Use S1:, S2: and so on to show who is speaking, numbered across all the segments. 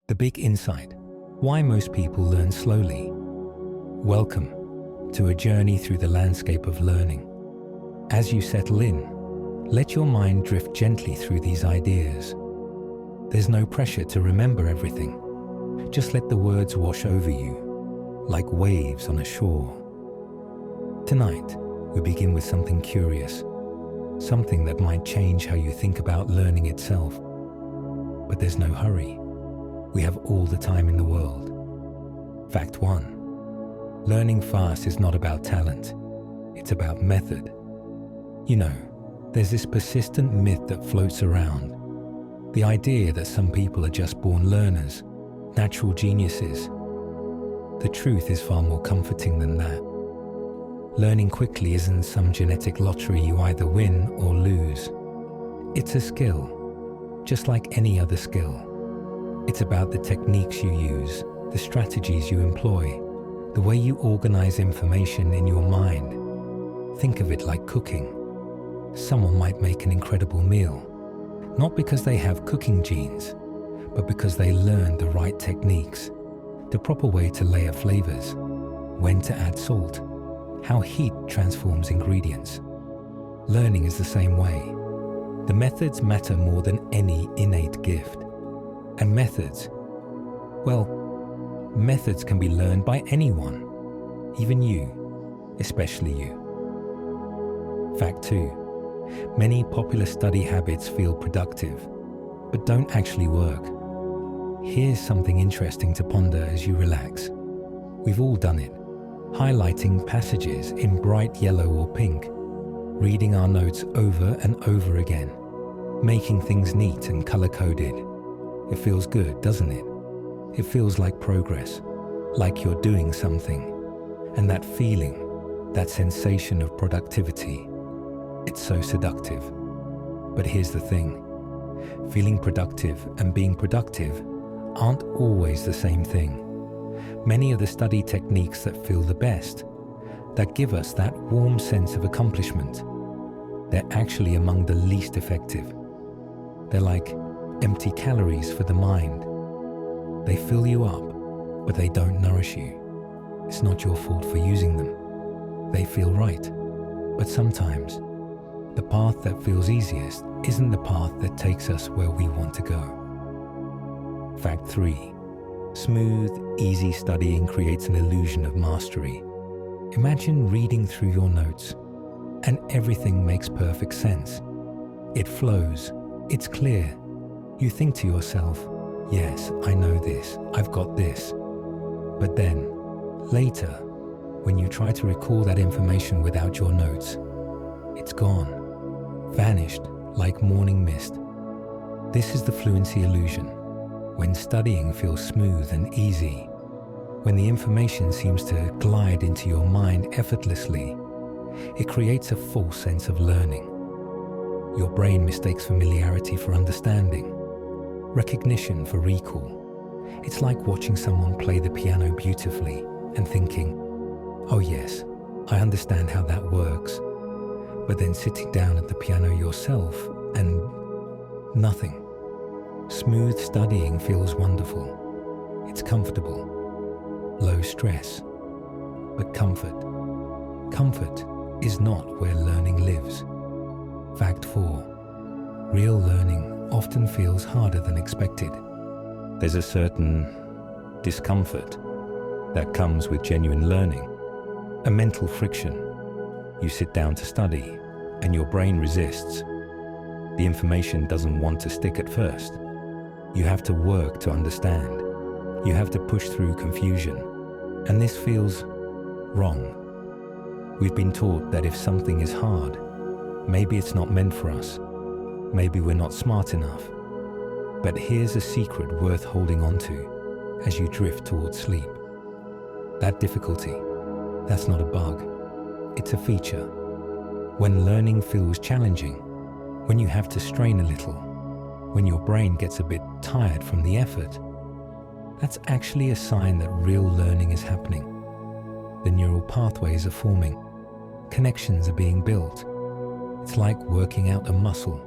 S1: The big insight: why most people learn slowly. Welcome to a journey through the landscape of learning. As you settle in, let your mind drift gently through these ideas. There's no pressure to remember everything. Just let the words wash over you, like waves on a shore. Tonight, we begin with something curious, something that might change how you think about learning itself. But there's no hurry. We have all the time in the world. Fact 1. Learning fast is not about talent. It's about method. You know, there's this persistent myth that floats around. The idea that some people are just born learners, natural geniuses. The truth is far more comforting than that. Learning quickly isn't some genetic lottery you either win or lose. It's a skill, just like any other skill. It's about the techniques you use, the strategies you employ, the way you organize information in your mind. Think of it like cooking. Someone might make an incredible meal, not because they have cooking genes, but because they learned the right techniques, the proper way to layer flavors, when to add salt, how heat transforms ingredients. Learning is the same way. The methods matter more than any innate gift. And methods, well, methods can be learned by anyone, even you, especially you. Fact 2. Many popular study habits feel productive, but don't actually work. Here's something interesting to ponder as you relax. We've all done it, highlighting passages in bright yellow or pink, reading our notes over and over again, making things neat and color-coded. It feels good, doesn't it? It feels like progress, like you're doing something. And that feeling, that sensation of productivity, it's so seductive. But here's the thing. Feeling productive and being productive aren't always the same thing. Many of the study techniques that feel the best, that give us that warm sense of accomplishment, they're actually among the least effective. They're like empty calories for the mind. They fill you up, but they don't nourish you. It's not your fault for using them. They feel right. But sometimes, the path that feels easiest isn't the path that takes us where we want to go. Fact 3. Smooth, easy studying creates an illusion of mastery. Imagine reading through your notes, and everything makes perfect sense. It flows. It's clear. You think to yourself, yes, I know this, I've got this. But then, later, when you try to recall that information without your notes, it's gone, vanished like morning mist. This is the fluency illusion. When studying feels smooth and easy, when the information seems to glide into your mind effortlessly, it creates a false sense of learning. Your brain mistakes familiarity for understanding, recognition for recall. It's like watching someone play the piano beautifully and thinking, oh yes, I understand how that works. But then sitting down at the piano yourself and nothing. Smooth studying feels wonderful. It's comfortable, low stress. But comfort is not where learning lives. Fact 4. Real learning often feels harder than expected. There's a certain discomfort that comes with genuine learning, a mental friction. You sit down to study, and your brain resists. The information doesn't want to stick at first. You have to work to understand. You have to push through confusion. And this feels wrong. We've been taught that if something is hard, maybe it's not meant for us. Maybe we're not smart enough. But here's a secret worth holding on to as you drift towards sleep. That difficulty, that's not a bug. It's a feature. When learning feels challenging, when you have to strain a little, when your brain gets a bit tired from the effort, that's actually a sign that real learning is happening. The neural pathways are forming. Connections are being built. It's like working out a muscle.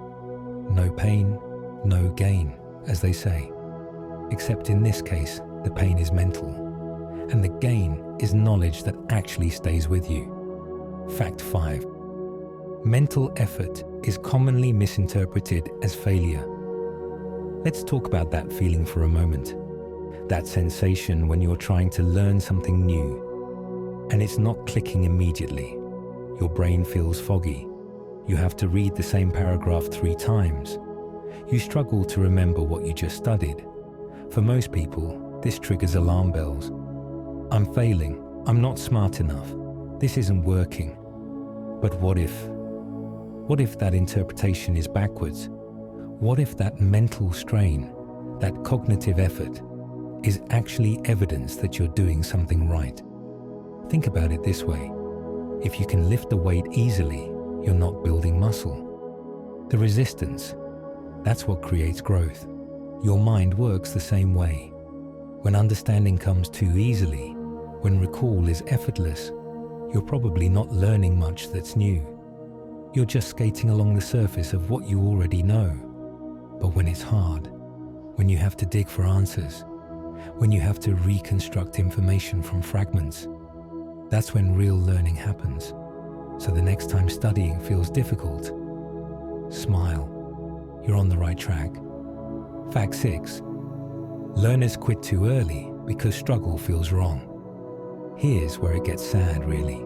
S1: No pain, no gain, as they say. except in this case, the pain is mental, and the gain is knowledge that actually stays with you. Fact 5. Mental effort is commonly misinterpreted as failure. Let's talk about that feeling for a moment. That sensation when you're trying to learn something new, and it's not clicking immediately. Your brain feels foggy. You have to read the same paragraph 3 times. You struggle to remember what you just studied. For most people, this triggers alarm bells. I'm failing. I'm not smart enough. This isn't working. But what if? What if that interpretation is backwards? What if that mental strain, that cognitive effort, is actually evidence that you're doing something right? Think about it this way. If you can lift a weight easily, you're not building muscle. The resistance, that's what creates growth. Your mind works the same way. When understanding comes too easily, when recall is effortless, you're probably not learning much that's new. You're just skating along the surface of what you already know. But when it's hard, when you have to dig for answers, when you have to reconstruct information from fragments, that's when real learning happens. So the next time studying feels difficult, smile. You're on the right track. Fact 6. Learners quit too early because struggle feels wrong. Here's where it gets sad, really.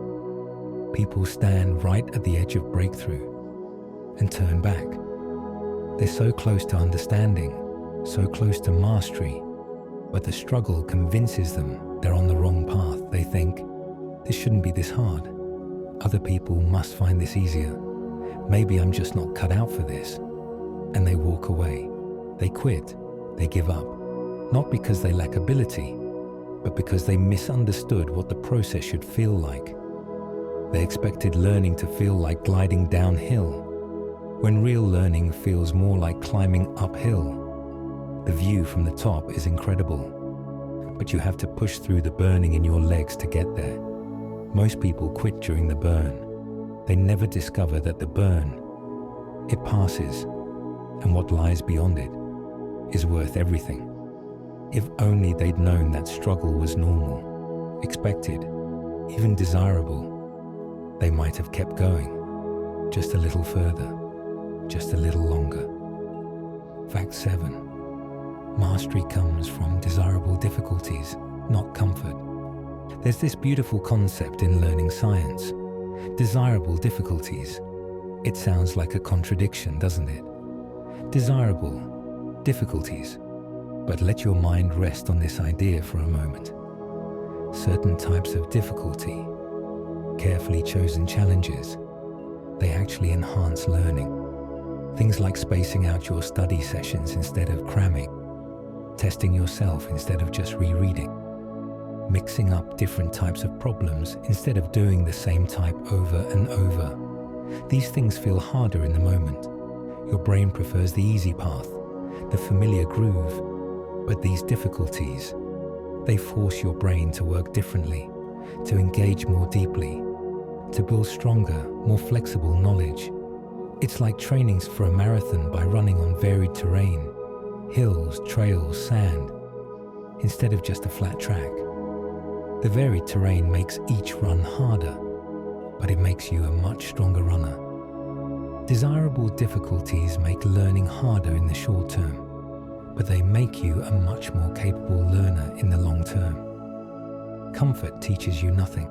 S1: People stand right at the edge of breakthrough and turn back. They're so close to understanding, so close to mastery, but the struggle convinces them they're on the wrong path. They think, this shouldn't be this hard. Other people must find this easier. Maybe I'm just not cut out for this. And they walk away. They quit. They give up. Not because they lack ability, but because they misunderstood what the process should feel like. They expected learning to feel like gliding downhill, when real learning feels more like climbing uphill. The view from the top is incredible, but you have to push through the burning in your legs to get there. Most people quit during the burn. They never discover that the burn, it passes, and what lies beyond it is worth everything. If only they'd known that struggle was normal, expected, even desirable, they might have kept going, just a little further, just a little longer. Fact 7. Mastery comes from desirable difficulties, not comfort. There's this beautiful concept in learning science. Desirable difficulties. It sounds like a contradiction, doesn't it? Desirable difficulties. But let your mind rest on this idea for a moment. Certain types of difficulty, carefully chosen challenges, they actually enhance learning. Things like spacing out your study sessions instead of cramming, testing yourself instead of just rereading, mixing up different types of problems instead of doing the same type over and over. These things feel harder in the moment. Your brain prefers the easy path, the familiar groove, but these difficulties, they force your brain to work differently, to engage more deeply, to build stronger, more flexible knowledge. It's like training for a marathon by running on varied terrain, hills, trails, sand, instead of just a flat track. The varied terrain makes each run harder, but it makes you a much stronger runner. Desirable difficulties make learning harder in the short term, but they make you a much more capable learner in the long term. Comfort teaches you nothing.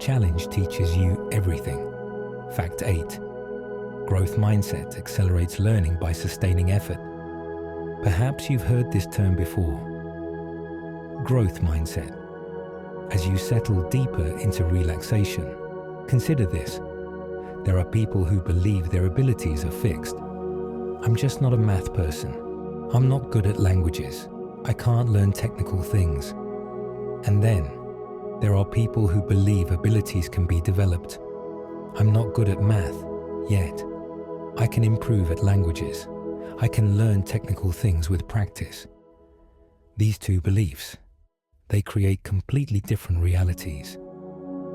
S1: Challenge teaches you everything. Fact 8. Growth mindset accelerates learning by sustaining effort. Perhaps you've heard this term before. Growth mindset. As you settle deeper into relaxation, consider this. There are people who believe their abilities are fixed. I'm just not a math person. I'm not good at languages. I can't learn technical things. And then, there are people who believe abilities can be developed. I'm not good at math, yet. I can improve at languages. I can learn technical things with practice. These two beliefs, they create completely different realities.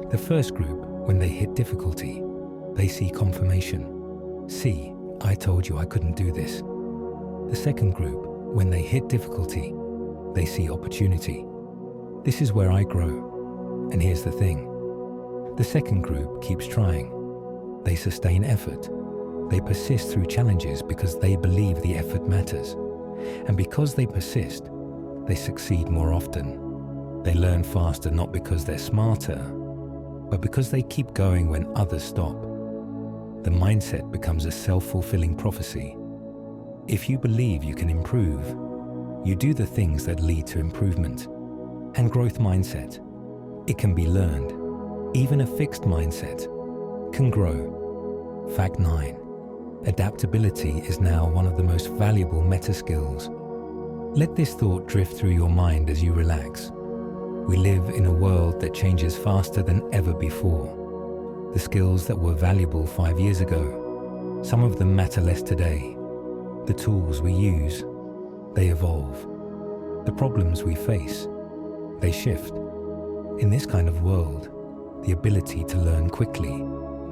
S1: The first group, when they hit difficulty, they see confirmation. See, I told you I couldn't do this. The second group, when they hit difficulty, They see opportunity. This is where I grow. And here's the thing. The second group keeps trying. They sustain effort. They persist through challenges because they believe the effort matters. And because they persist, they succeed more often. They learn faster not because they're smarter, but because they keep going when others stop. The mindset becomes a self-fulfilling prophecy. If you believe you can improve, you do the things that lead to improvement. And growth mindset, it can be learned. Even a fixed mindset can grow. Fact 9. Adaptability is now one of the most valuable meta skills. Let this thought drift through your mind as you relax. We live in a world that changes faster than ever before. The skills that were valuable 5 years ago, some of them matter less today. The tools we use, they evolve. The problems we face, they shift. In this kind of world, the ability to learn quickly,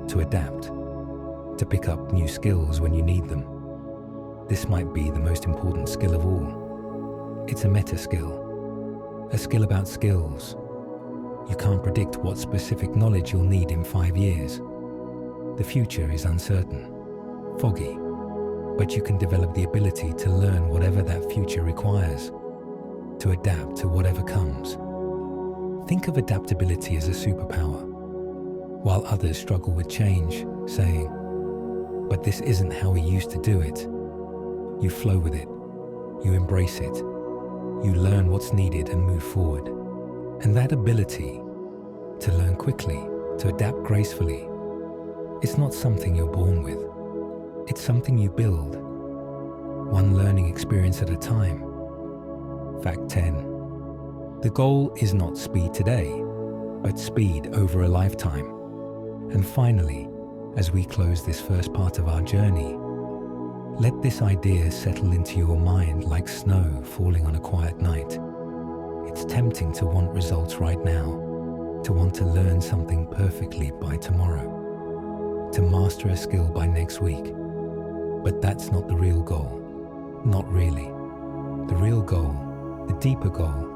S1: to adapt, to pick up new skills when you need them. This might be the most important skill of all. It's a meta skill, a skill about skills. You can't predict what specific knowledge you'll need in 5 years. The future is uncertain, foggy, but you can develop the ability to learn whatever that future requires, to adapt to whatever comes. Think of adaptability as a superpower, while others struggle with change, saying, "But this isn't how we used to do it." You flow with it, you embrace it, you learn what's needed and move forward. And that ability to learn quickly, to adapt gracefully, it's not something you're born with. It's something you build, one learning experience at a time. Fact 10. The goal is not speed today, but speed over a lifetime. And finally, as we close this first part of our journey, let this idea settle into your mind like snow falling on a quiet night. It's tempting to want results right now, to want to learn something perfectly by tomorrow, to master a skill by next week. But that's not the real goal. Not really. The real goal, the deeper goal,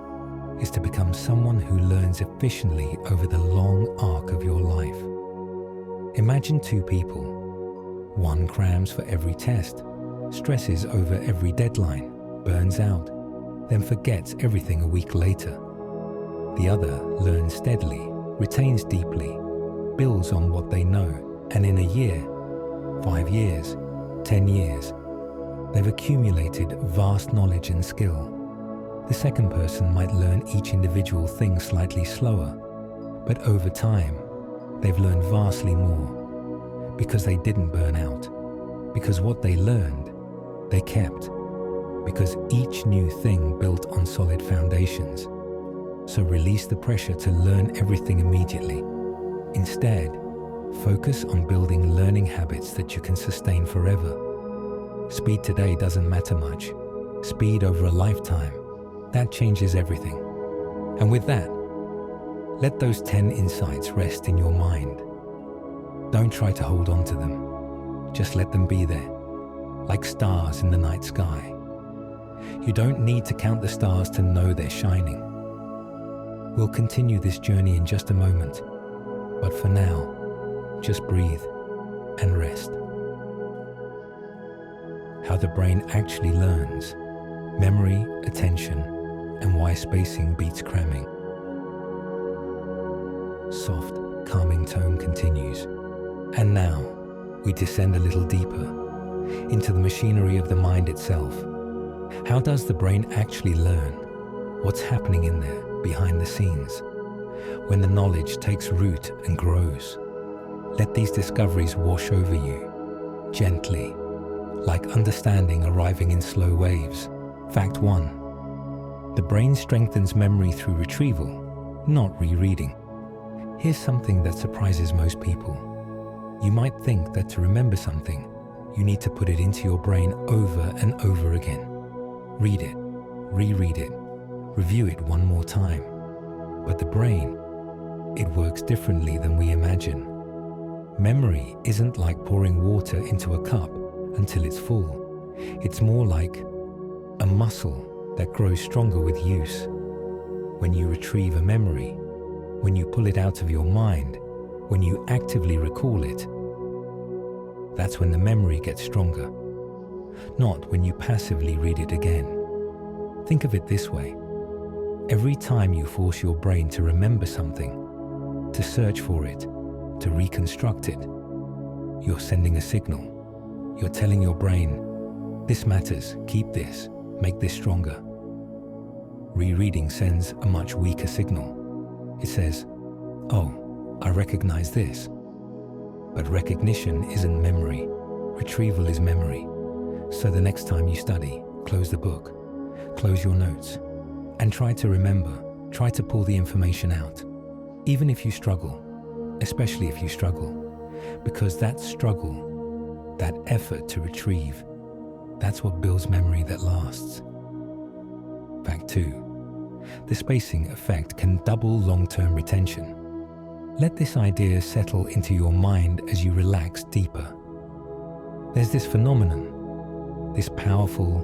S1: is to become someone who learns efficiently over the long arc of your life. Imagine two people. One crams for every test, stresses over every deadline, burns out, then forgets everything a week later. The other learns steadily, retains deeply, builds on what they know, and in a year, 5 years, 10 years, they've accumulated vast knowledge and skill. The second person might learn each individual thing slightly slower, but over time, they've learned vastly more because they didn't burn out, because what they learned, they kept, because each new thing built on solid foundations. So release the pressure to learn everything immediately. Instead, focus on building learning habits that you can sustain forever. Speed today doesn't matter much. Speed over a lifetime, that changes everything. And with that, let those 10 insights rest in your mind. Don't try to hold on to them. Just let them be there, like stars in the night sky. You don't need to count the stars to know they're shining. We'll continue this journey in just a moment, but for now, just breathe and rest. How the brain actually learns, memory, attention, and why spacing beats cramming. Soft, calming tone continues. And now, we descend a little deeper into the machinery of the mind itself. How does the brain actually learn? What's happening in there, behind the scenes? When the knowledge takes root and grows, let these discoveries wash over you, gently, like understanding arriving in slow waves. Fact 1. The brain strengthens memory through retrieval, not rereading. Here's something that surprises most people. You might think that to remember something, you need to put it into your brain over and over again. Read it, reread it, review it one more time. But the brain, it works differently than we imagine. Memory isn't like pouring water into a cup until it's full. It's more like a muscle that grows stronger with use. When you retrieve a memory, when you pull it out of your mind, when you actively recall it, that's when the memory gets stronger, not when you passively read it again. Think of it this way. Every time you force your brain to remember something, to search for it, to reconstruct it, you're sending a signal. You're telling your brain, this matters, keep this, make this stronger. Rereading sends a much weaker signal. It says, oh, I recognize this. But recognition isn't memory. Retrieval is memory. So the next time you study, close the book, close your notes, and try to remember, try to pull the information out. Even if you struggle, especially if you struggle, because that struggle, that effort to retrieve, that's what builds memory that lasts. Fact 2. The spacing effect can double long-term retention. Let this idea settle into your mind as you relax deeper. There's this phenomenon, this powerful,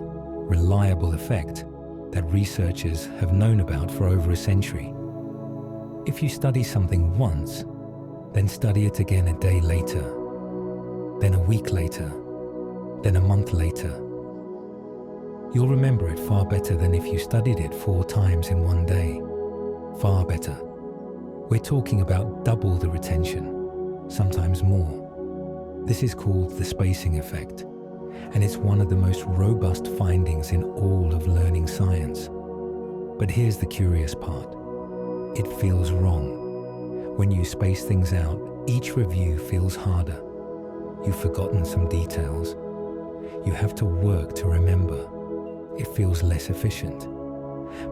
S1: reliable effect that researchers have known about for over a century. If you study something once, then study it again a day later, then a week later, then a month later, you'll remember it far better than if you studied it 4 times in one day. Far better. We're talking about double the retention, sometimes more. This is called the spacing effect, and it's one of the most robust findings in all of learning science. But here's the curious part. It feels wrong. When you space things out, each review feels harder. You've forgotten some details. You have to work to remember. It feels less efficient.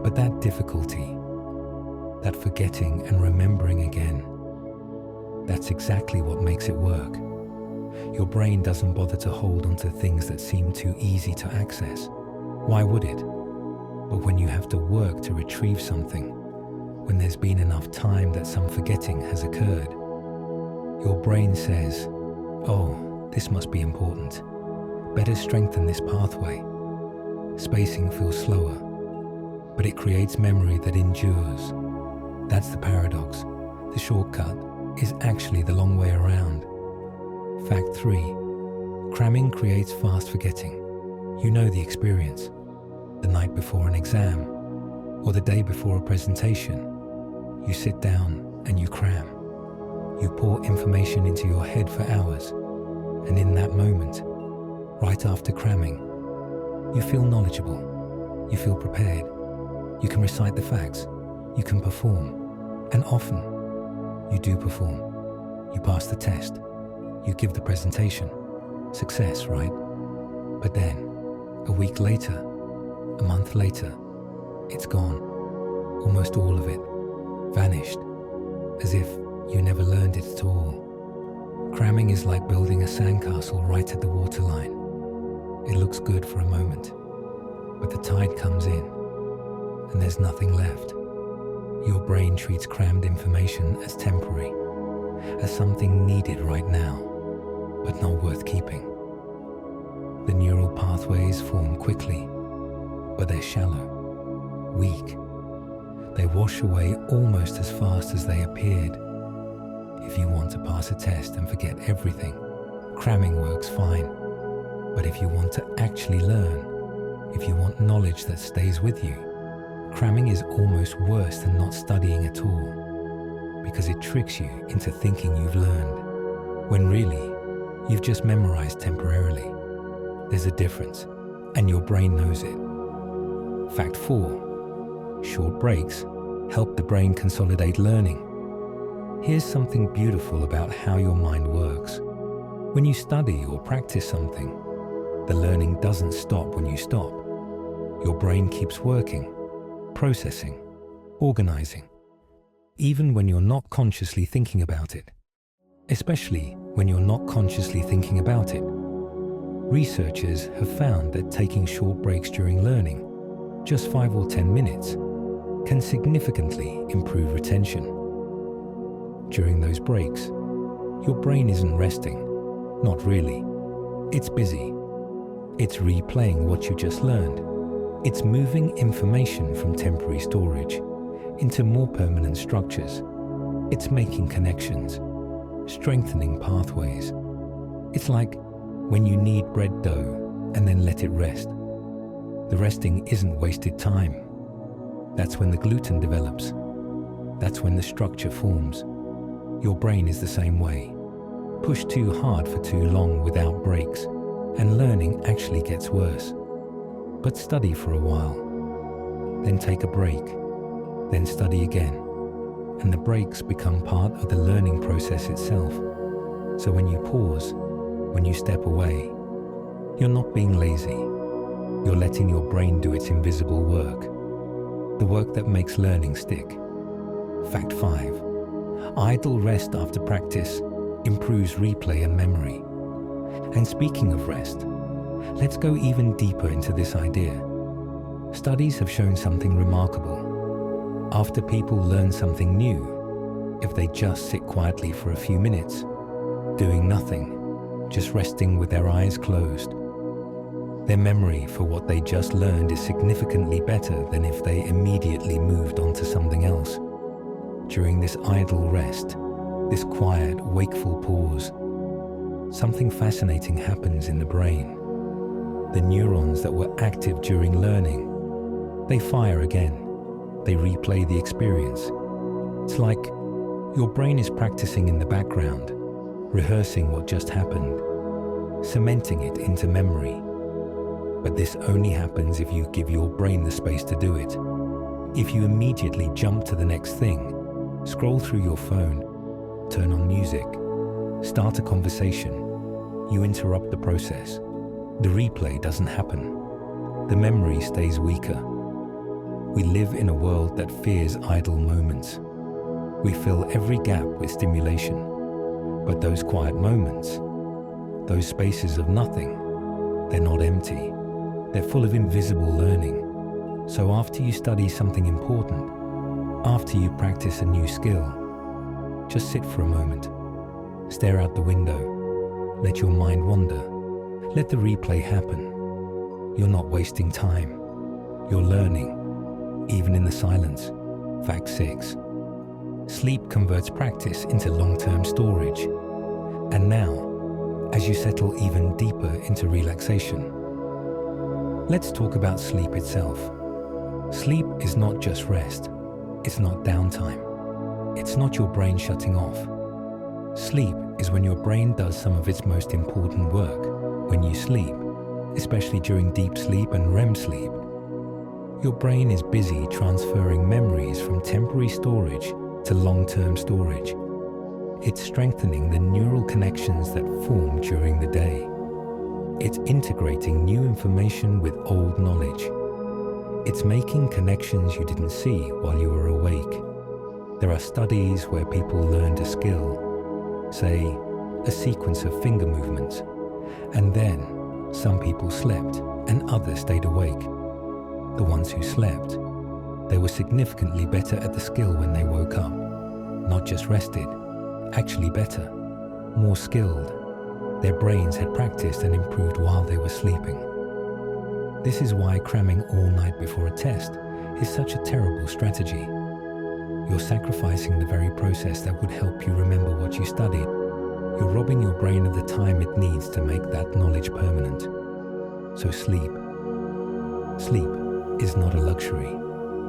S1: But that difficulty, that forgetting and remembering again, that's exactly what makes it work. Your brain doesn't bother to hold onto things that seem too easy to access. Why would it? But when you have to work to retrieve something, when there's been enough time that some forgetting has occurred, your brain says, oh, this must be important. Better strengthen this pathway. Spacing feels slower, but it creates memory that endures. That's the paradox. The shortcut is actually the long way around. Fact 3. Cramming creates fast forgetting. You know the experience. The night before an exam, or the day before a presentation, you sit down and you cram. You pour information into your head for hours, and in that moment, right after cramming, you feel knowledgeable, you feel prepared, you can recite the facts, you can perform, and often you do perform. You pass the test, you give the presentation. Success, right? But then, a week later, a month later, it's gone. Almost all of it. Vanished. As if you never learned it at all. Cramming is like building a sandcastle right at the waterline. It looks good for a moment, but the tide comes in, and there's nothing left. Your brain treats crammed information as temporary, as something needed right now, but not worth keeping. The neural pathways form quickly, but they're shallow, weak. They wash away almost as fast as they appeared. If you want to pass a test and forget everything, cramming works fine. But if you want to actually learn, if you want knowledge that stays with you, cramming is almost worse than not studying at all, because it tricks you into thinking you've learned, when really, you've just memorized temporarily. There's a difference, and your brain knows it. Fact 4. Short breaks help the brain consolidate learning. Here's something beautiful about how your mind works. When you study or practice something, the learning doesn't stop when you stop. Your brain keeps working, processing, organizing, even when you're not consciously thinking about it. Especially when you're not consciously thinking about it. Researchers have found that taking short breaks during learning, just 5 or 10 minutes, can significantly improve retention. During those breaks, your brain isn't resting. Not really. It's busy. It's replaying what you just learned, It's moving information from temporary storage into more permanent structures. It's making connections, strengthening pathways. It's like when you knead bread dough and then let it rest. The resting isn't wasted time. That's when the gluten develops. That's when the structure forms. Your brain is the same way. Push too hard for too long without breaks, and learning actually gets worse. But study for a while, then take a break, then study again, and the breaks become part of the learning process itself. So when you pause, when you step away, you're not being lazy. You're letting your brain do its invisible work, the work that makes learning stick. Fact 5. Idle rest after practice improves replay and memory. And speaking of rest, let's go even deeper into this idea. Studies have shown something remarkable. After people learn something new, if they just sit quietly for a few minutes, doing nothing, just resting with their eyes closed, their memory for what they just learned is significantly better than if they immediately moved on to something else. During this idle rest, this quiet, wakeful pause, something fascinating happens in the brain. The neurons that were active during learning, they fire again. They replay the experience. It's like your brain is practicing in the background, rehearsing what just happened, cementing it into memory. But this only happens if you give your brain the space to do it. If you immediately jump to the next thing, scroll through your phone, turn on music, start a conversation, you interrupt the process. The replay doesn't happen. The memory stays weaker. We live in a world that fears idle moments. We fill every gap with stimulation. But those quiet moments, those spaces of nothing, they're not empty. They're full of invisible learning. So after you study something important, after you practice a new skill, just sit for a moment. Stare out the window. Let your mind wander. Let the replay happen. You're not wasting time. You're learning, even in the silence. Fact 6. Sleep converts practice into long-term storage. And now, as you settle even deeper into relaxation, let's talk about sleep itself. Sleep is not just rest. It's not downtime. It's not your brain shutting off. Sleep is when your brain does some of its most important work. When you sleep, especially during deep sleep and REM sleep, your brain is busy transferring memories from temporary storage to long-term storage. It's strengthening the neural connections that form during the day. It's integrating new information with old knowledge. It's making connections you didn't see while you were awake. There are studies where people learned a skill, say, a sequence of finger movements, and then some people slept and others stayed awake. The ones who slept, they were significantly better at the skill when they woke up. Not just rested, actually better, more skilled. Their brains had practiced and improved while they were sleeping. This is why cramming all night before a test is such a terrible strategy. You're sacrificing the very process that would help you remember what you studied. You're robbing your brain of the time it needs to make that knowledge permanent. So sleep. Sleep is not a luxury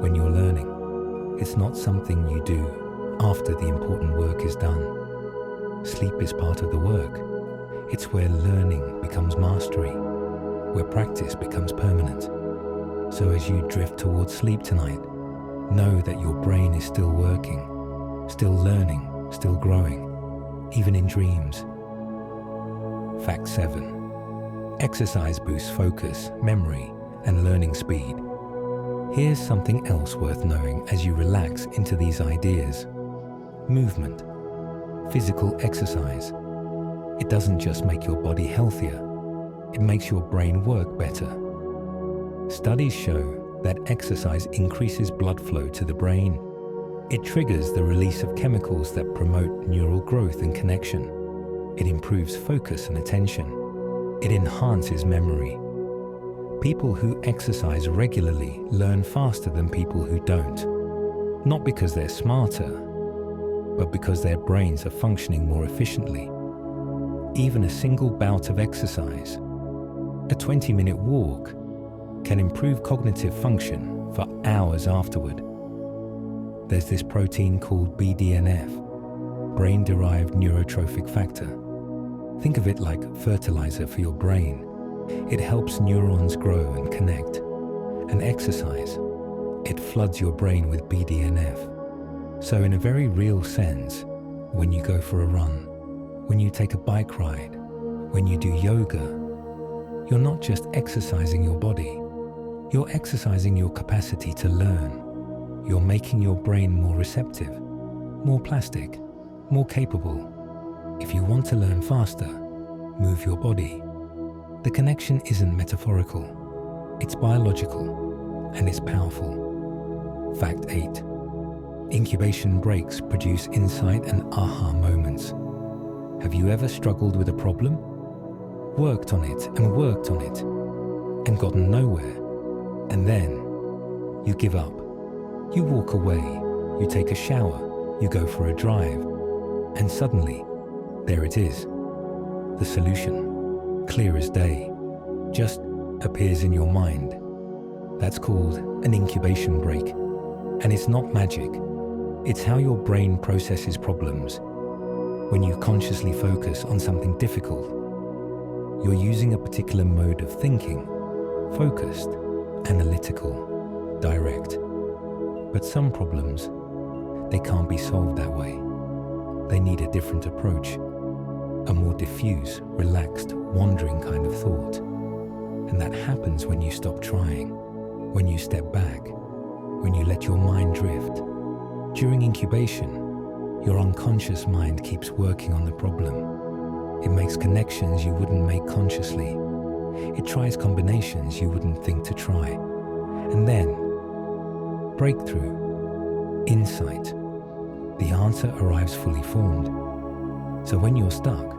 S1: when you're learning. It's not something you do after the important work is done. Sleep is part of the work. It's where learning becomes mastery, where practice becomes permanent. So as you drift towards sleep tonight, know that your brain is still working, still learning, still growing, even in dreams. Fact 7. Exercise boosts focus, memory, and learning speed. Here's something else worth knowing as you relax into these ideas. Movement. Physical exercise. It doesn't just make your body healthier, it makes your brain work better. Studies show that exercise increases blood flow to the brain. It triggers the release of chemicals that promote neural growth and connection. It improves focus and attention. It enhances memory. People who exercise regularly learn faster than people who don't. Not because they're smarter, but because their brains are functioning more efficiently. Even a single bout of exercise, a 20-minute walk, can improve cognitive function for hours afterward. There's this protein called BDNF, brain-derived neurotrophic factor. Think of it like fertilizer for your brain. It helps neurons grow and connect. And exercise, it floods your brain with BDNF. So in a very real sense, when you go for a run, when you take a bike ride, when you do yoga, you're not just exercising your body, you're exercising your capacity to learn. You're making your brain more receptive, more plastic, more capable. If you want to learn faster, move your body. The connection isn't metaphorical, it's biological, and it's powerful. Fact 8. Incubation breaks produce insight and aha moments. Have you ever struggled with a problem? Worked on it and worked on it, and gotten nowhere, and then you give up. You walk away, you take a shower, you go for a drive, and suddenly, there it is. The solution, clear as day, just appears in your mind. That's called an incubation break. And it's not magic. It's how your brain processes problems. When you consciously focus on something difficult, you're using a particular mode of thinking, focused, analytical, direct. But some problems, they can't be solved that way. They need a different approach, a more diffuse, relaxed, wandering kind of thought. And that happens when you stop trying, when you step back, when you let your mind drift. During incubation, your unconscious mind keeps working on the problem. It makes connections you wouldn't make consciously. It tries combinations you wouldn't think to try. And then, breakthrough, insight. The answer arrives fully formed. So when you're stuck,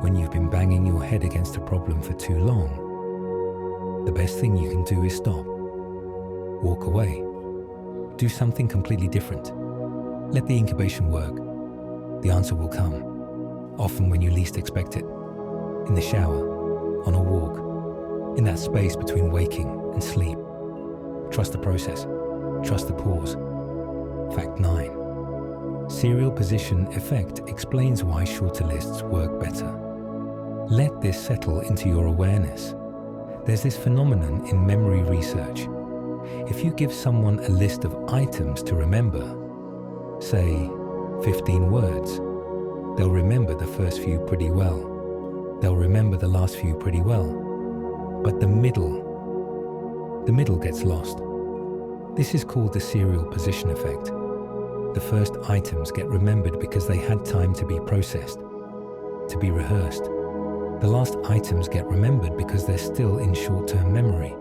S1: when you've been banging your head against a problem for too long, the best thing you can do is stop. Walk away. Do something completely different. Let the incubation work. The answer will come, often when you least expect it. In the shower, on a walk, in that space between waking and sleep. Trust the process. Trust the pause. Fact 9. Serial position effect explains why shorter lists work better. Let this settle into your awareness. There's this phenomenon in memory research. If you give someone a list of items to remember, say 15 words, they'll remember the first few pretty well. They'll remember the last few pretty well. But the middle gets lost. This is called the serial position effect. The first items get remembered because they had time to be processed, to be rehearsed. The last items get remembered because they're still in short-term memory,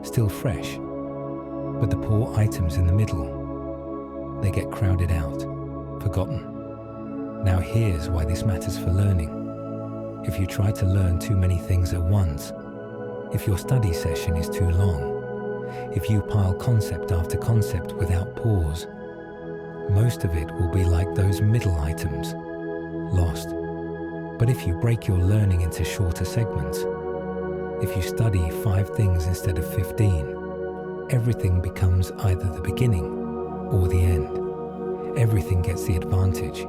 S1: still fresh. But the poor items in the middle, they get crowded out, forgotten. Now here's why this matters for learning. If you try to learn too many things at once, if your study session is too long, if you pile concept after concept without pause, most of it will be like those middle items, lost. But if you break your learning into shorter segments, if you study 5 things instead of 15, everything becomes either the beginning or the end. Everything gets the advantage.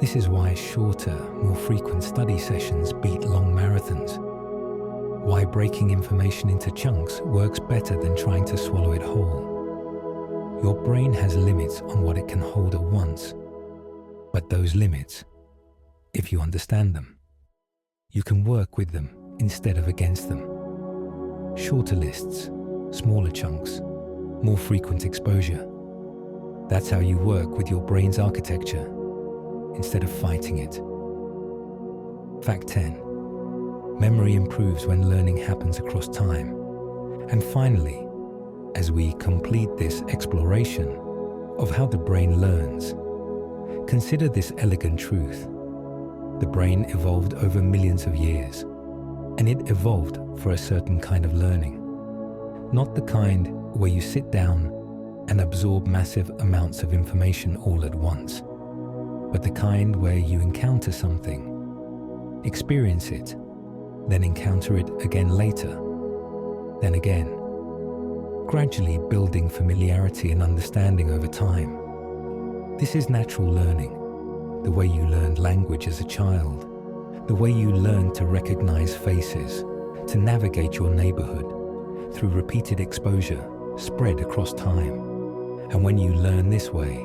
S1: This is why shorter, more frequent study sessions beat long marathons. Why breaking information into chunks works better than trying to swallow it whole. Your brain has limits on what it can hold at once. But those limits, if you understand them, you can work with them instead of against them. Shorter lists, smaller chunks, more frequent exposure. That's how you work with your brain's architecture instead of fighting it. Fact 10. Memory improves when learning happens across time. And finally, as we complete this exploration of how the brain learns, consider this elegant truth. The brain evolved over millions of years. and it evolved for a certain kind of learning. Not the kind where you sit down and absorb massive amounts of information all at once, but the kind where you encounter something, experience it, then encounter it again later, then again, gradually building familiarity and understanding over time. This is natural learning, the way you learned language as a child, the way you learned to recognize faces, to navigate your neighborhood through repeated exposure spread across time. And when you learn this way,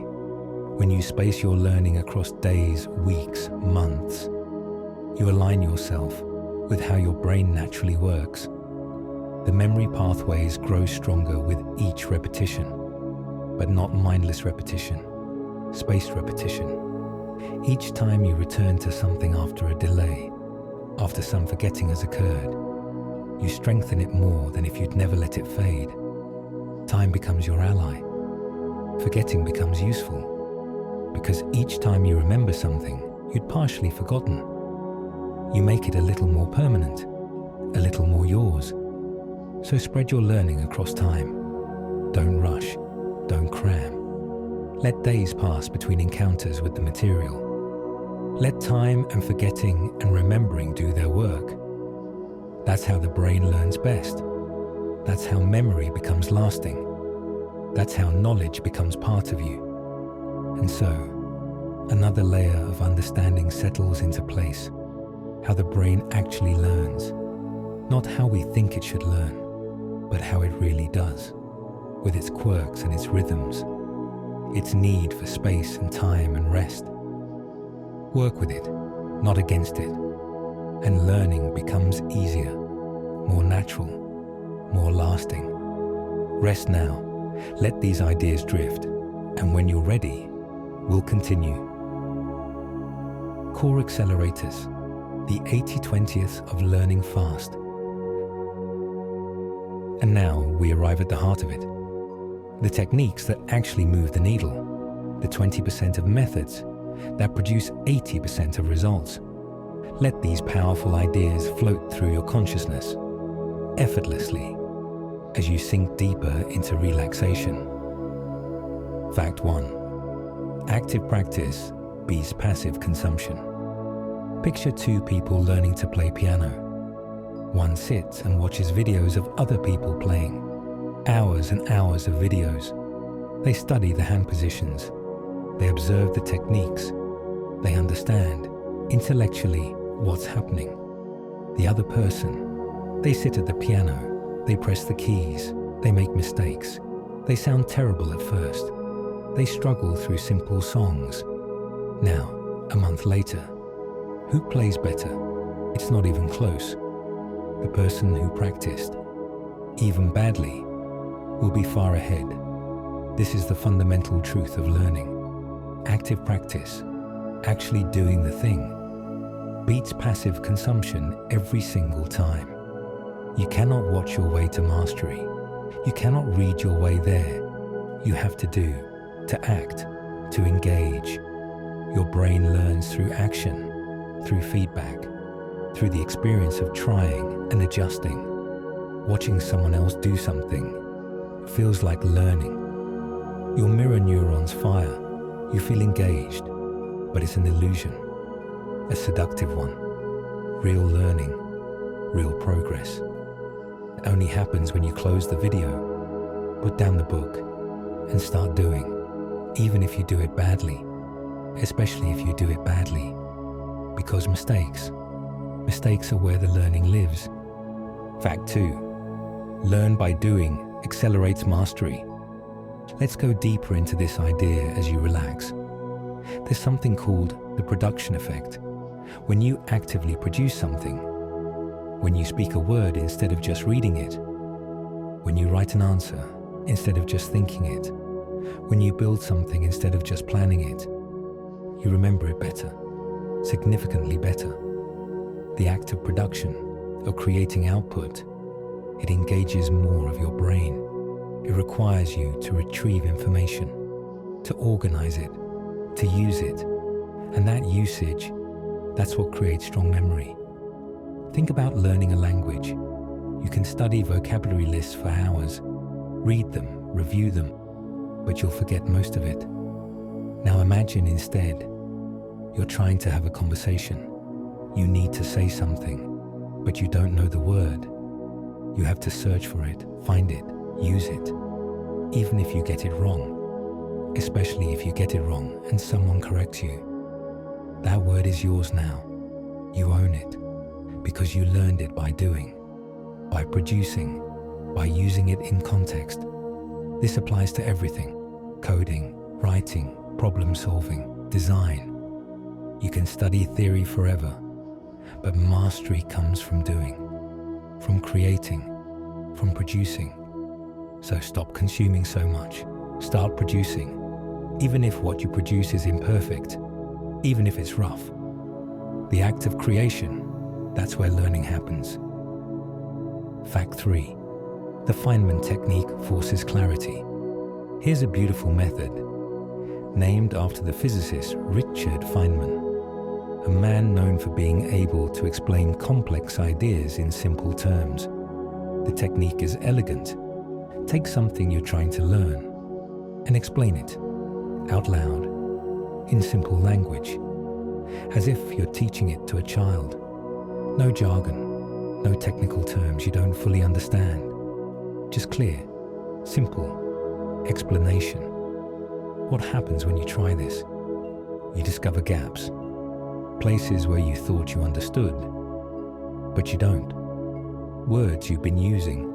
S1: when you space your learning across days, weeks, months, you align yourself with how your brain naturally works. The memory pathways grow stronger with each repetition, but not mindless repetition, spaced repetition. Each time you return to something after a delay, after some forgetting has occurred, you strengthen it more than if you'd never let it fade. Time becomes your ally. Forgetting becomes useful, because each time you remember something you'd partially forgotten, you make it a little more permanent, a little more yours. So spread your learning across time. Don't rush, don't cram. Let days pass between encounters with the material. Let time and forgetting and remembering do their work. That's how the brain learns best. That's how memory becomes lasting. That's how knowledge becomes part of you. And so, another layer of understanding settles into place. How the brain actually learns. Not how we think it should learn, but how it really does. With its quirks and its rhythms. Its need for space and time and rest. Work with it, not against it. And learning becomes easier, more natural, more lasting. Rest now. Let these ideas drift, and when you're ready, we'll continue. Core accelerators, the 80/20th of learning fast. And now we arrive at the heart of it. The techniques that actually move the needle, the 20% of methods that produce 80% of results. Let these powerful ideas float through your consciousness, effortlessly, as you sink deeper into relaxation. Fact 1. Active practice beats passive consumption. Picture two people learning to play piano. One sits and watches videos of other people playing. Hours and hours of videos. They study the hand positions. They observe the techniques. They understand, intellectually, what's happening. The other person, they sit at the piano. They press the keys, they make mistakes, they sound terrible at first, they struggle through simple songs. Now, a month later, who plays better? It's not even close. The person who practiced, even badly, will be far ahead. This is the fundamental truth of learning. Active practice, actually doing the thing, beats passive consumption every single time. You cannot watch your way to mastery. You cannot read your way there. You have to do, to act, to engage. Your brain learns through action, through feedback, through the experience of trying and adjusting. Watching someone else do something feels like learning. Your mirror neurons fire. You feel engaged, but it's an illusion, a seductive one. Real learning, real progress. Only happens when you close the video, put down the book, and start doing, even if you do it badly, especially if you do it badly, because mistakes are where the learning lives. Fact 2. Learn by doing accelerates mastery. Let's go deeper into this idea as you relax. There's something called the production effect. When you actively produce something, when you speak a word instead of just reading it, when you write an answer instead of just thinking it, when you build something instead of just planning it, you remember it better, significantly better. The act of production, of creating output, it engages more of your brain. It requires you to retrieve information, to organize it, to use it, and that usage, that's what creates strong memory. Think about learning a language. You can study vocabulary lists for hours, read them, review them, but you'll forget most of it. Now imagine instead, you're trying to have a conversation. You need to say something, but you don't know the word. You have to search for it, find it, use it, even if you get it wrong, especially if you get it wrong and someone corrects you. That word is yours now. You own it because you learned it by doing, by producing, by using it in context. This applies to everything: coding, writing, problem solving, design. You can study theory forever, but mastery comes from doing, from creating, from producing. So stop consuming so much. Start producing, even if what you produce is imperfect, even if it's rough. The act of creation, that's where learning happens. Fact 3. The Feynman technique forces clarity. Here's a beautiful method, named after the physicist Richard Feynman, a man known for being able to explain complex ideas in simple terms. The technique is elegant. Take something you're trying to learn and explain it out loud, in simple language, as if you're teaching it to a child. No jargon, no technical terms you don't fully understand. Just clear, simple explanation. What happens when you try this? You discover gaps, places where you thought you understood, but you don't. Words you've been using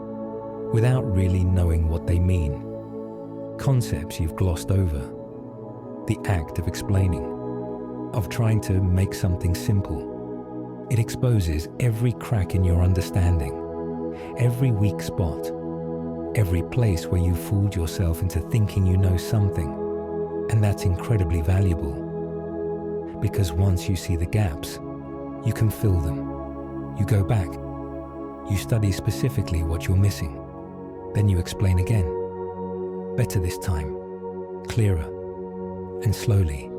S1: without really knowing what they mean. Concepts you've glossed over. The act of explaining, of trying to make something simple. It exposes every crack in your understanding, every weak spot, every place where you fooled yourself into thinking you know something. And that's incredibly valuable, because once you see the gaps, you can fill them. You go back, you study specifically what you're missing, then you explain again. Better this time, clearer, and slowly.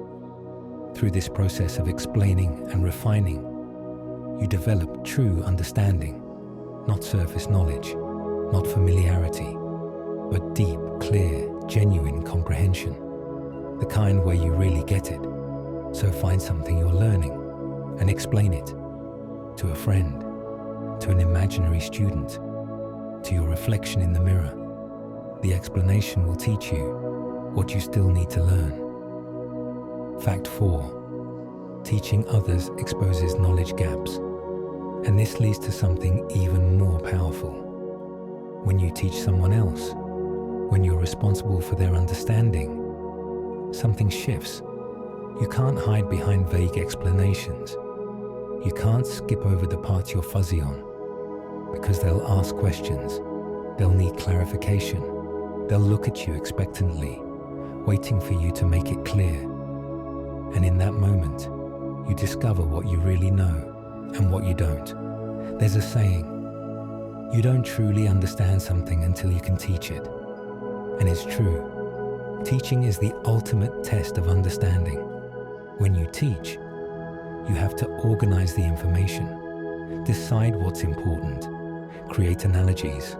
S1: Through this process of explaining and refining, you develop true understanding, not surface knowledge, not familiarity, but deep, clear, genuine comprehension, the kind where you really get it. So find something you're learning and explain it to a friend, to an imaginary student, to your reflection in the mirror. The explanation will teach you what you still need to learn. Fact 4. Teaching others exposes knowledge gaps. And this leads to something even more powerful. When you teach someone else, when you're responsible for their understanding, something shifts. You can't hide behind vague explanations. You can't skip over the parts you're fuzzy on, because they'll ask questions. They'll need clarification. They'll look at you expectantly, waiting for you to make it clear. And in that moment, you discover what you really know and what you don't. There's a saying, you don't truly understand something until you can teach it. And it's true. Teaching is the ultimate test of understanding. When you teach, you have to organize the information, decide what's important, create analogies,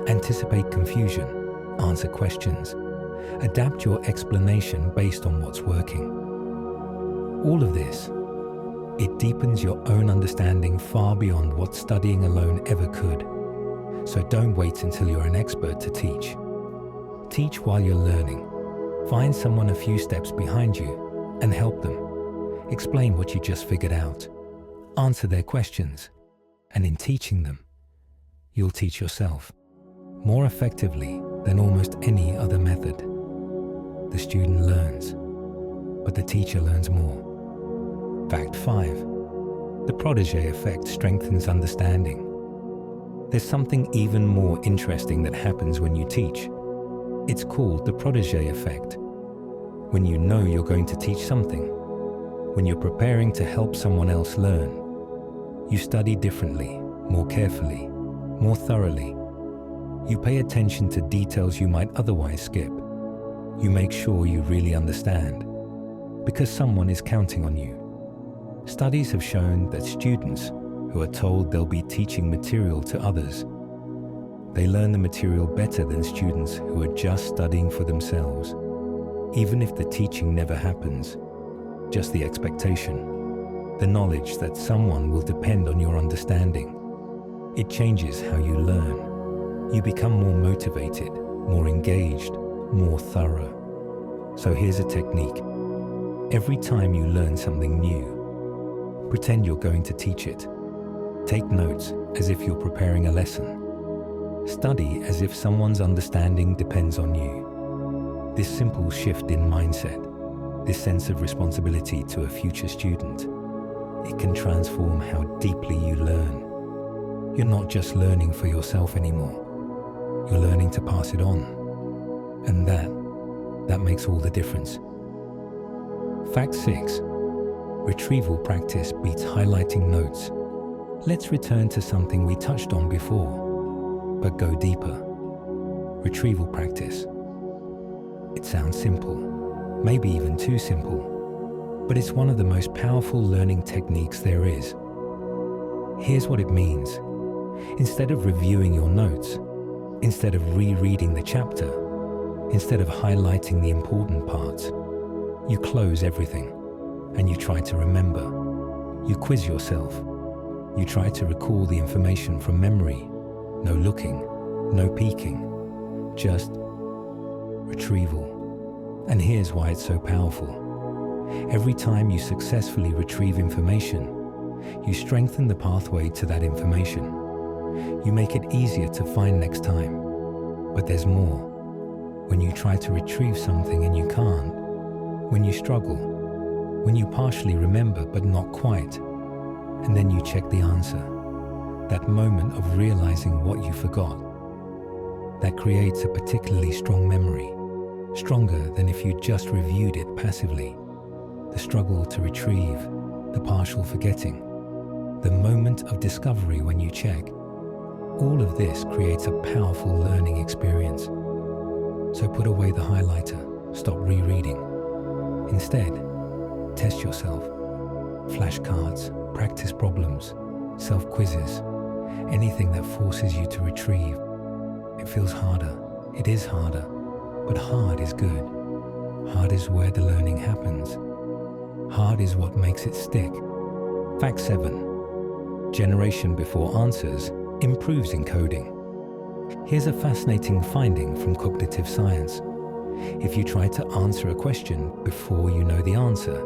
S1: anticipate confusion, answer questions, adapt your explanation based on what's working. All of this, it deepens your own understanding far beyond what studying alone ever could. So don't wait until you're an expert to teach. Teach while you're learning. Find someone a few steps behind you and help them. Explain what you just figured out. Answer their questions. And in teaching them, you'll teach yourself more effectively than almost any other method. The student learns, but the teacher learns more. Fact 5. The protege effect strengthens understanding. There's something even more interesting that happens when you teach. It's called the protege effect. When you know you're going to teach something, when you're preparing to help someone else learn, you study differently, more carefully, more thoroughly. You pay attention to details you might otherwise skip. You make sure you really understand, because someone is counting on you. Studies have shown that students who are told they'll be teaching material to others. They learn the material better than students who are just studying for themselves, even if the teaching never happens, just the expectation, the knowledge that someone will depend on your understanding. It changes how you learn. You become more motivated, more engaged, more thorough. So here's a technique. Every time you learn something new, pretend you're going to teach it. Take notes as if you're preparing a lesson. Study as if someone's understanding depends on you. This simple shift in mindset, this sense of responsibility to a future student, it can transform how deeply you learn. You're not just learning for yourself anymore. You're learning to pass it on. And that makes all the difference. Fact 6. Retrieval practice beats highlighting notes. Let's return to something we touched on before, but go deeper. Retrieval practice. It sounds simple, maybe even too simple, but it's one of the most powerful learning techniques there is. Here's what it means. Instead of reviewing your notes, instead of rereading the chapter, instead of highlighting the important parts, you close everything and you try to remember. You quiz yourself. You try to recall the information from memory. No looking, no peeking, just retrieval. And here's why it's so powerful. Every time you successfully retrieve information, you strengthen the pathway to that information. You make it easier to find next time. But there's more. When you try to retrieve something and you can't, when you struggle, when you partially remember but not quite, and then you check the answer, that moment of realizing what you forgot, that creates a particularly strong memory, stronger than if you just reviewed it passively. The struggle to retrieve, the partial forgetting, the moment of discovery when you check, all of this creates a powerful learning experience. So put away the highlighter, stop rereading. Instead, test yourself. Flashcards, practice problems, self-quizzes, anything that forces you to retrieve. It feels harder, it is harder, but hard is good. Hard is where the learning happens. Hard is what makes it stick. Fact 7. Generation before answers improves encoding. Here's a fascinating finding from cognitive science. If you try to answer a question before you know the answer,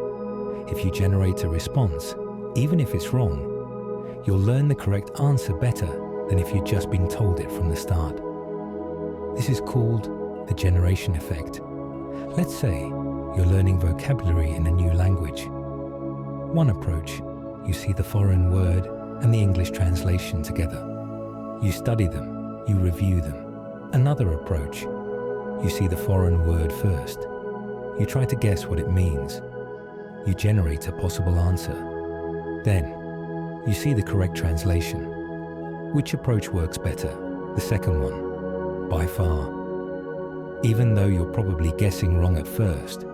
S1: if you generate a response, even if it's wrong, you'll learn the correct answer better than if you'd just been told it from the start. This is called the generation effect. Let's say you're learning vocabulary in a new language. One approach, you see the foreign word and the English translation together. You study them, you review them. Another approach, you see the foreign word first. You try to guess what it means. You generate a possible answer. Then, you see the correct translation. Which approach works better? The second one, by far. Even though you're probably guessing wrong at first,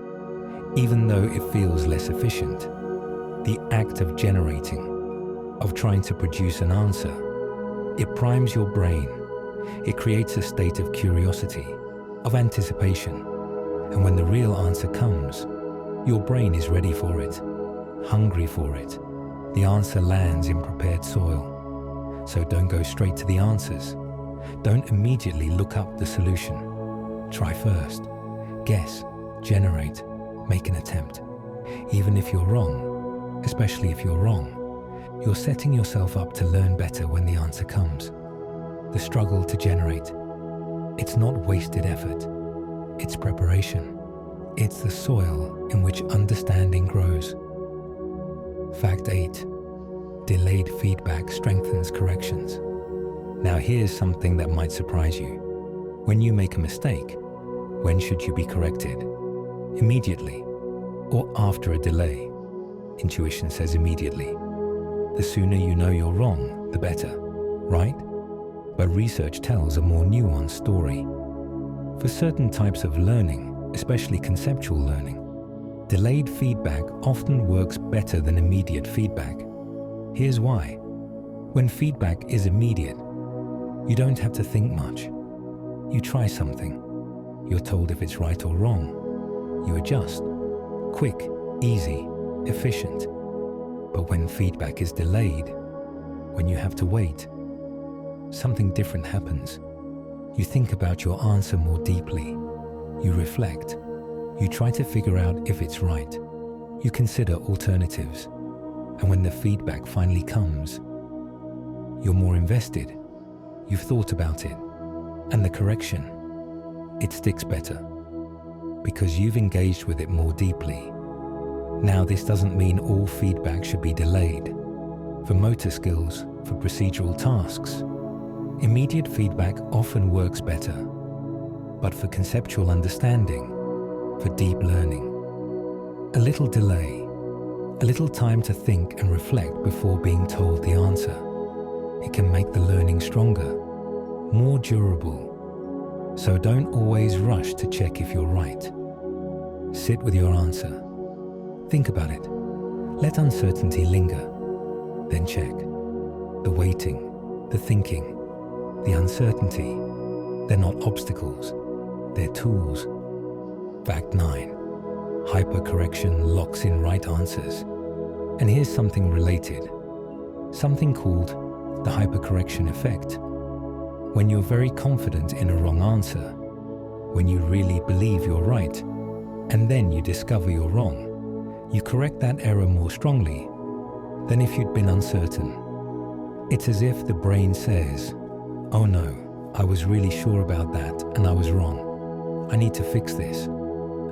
S1: even though it feels less efficient, the act of generating, of trying to produce an answer, it primes your brain. It creates a state of curiosity, of anticipation, and when the real answer comes, your brain is ready for it, hungry for it. The answer lands in prepared soil. So don't go straight to the answers. Don't immediately look up the solution. Try first. Guess, generate, make an attempt. Even if you're wrong, especially if you're wrong, you're setting yourself up to learn better when the answer comes. The struggle to generate, it's not wasted effort. It's preparation. It's the soil in which understanding grows. Fact 8. Delayed feedback strengthens corrections. Now here's something that might surprise you. When you make a mistake, when should you be corrected? Immediately or after a delay? Intuition says immediately. The sooner you know you're wrong, the better, right? But research tells a more nuanced story. For certain types of learning, especially conceptual learning, delayed feedback often works better than immediate feedback. Here's why. When feedback is immediate, you don't have to think much. You try something. You're told if it's right or wrong. You adjust. Quick, easy, efficient. But when feedback is delayed, when you have to wait, something different happens. You think about your answer more deeply. You reflect. You try to figure out if it's right. You consider alternatives. And when the feedback finally comes, you're more invested. You've thought about it. And the correction, it sticks better. Because you've engaged with it more deeply. Now, this doesn't mean all feedback should be delayed. For motor skills, for procedural tasks, immediate feedback often works better. But for conceptual understanding, for deep learning, a little delay, a little time to think and reflect before being told the answer, it can make the learning stronger, more durable. So don't always rush to check if you're right. Sit with your answer. Think about it. Let uncertainty linger. Then check. The waiting, the thinking, the uncertainty, they're not obstacles, they're tools. Fact 9. Hypercorrection locks in right answers. And here's something related. Something called the hypercorrection effect. When you're very confident in a wrong answer, when you really believe you're right, and then you discover you're wrong, you correct that error more strongly than if you'd been uncertain. It's as if the brain says, "Oh no, I was really sure about that and I was wrong. I need to fix this.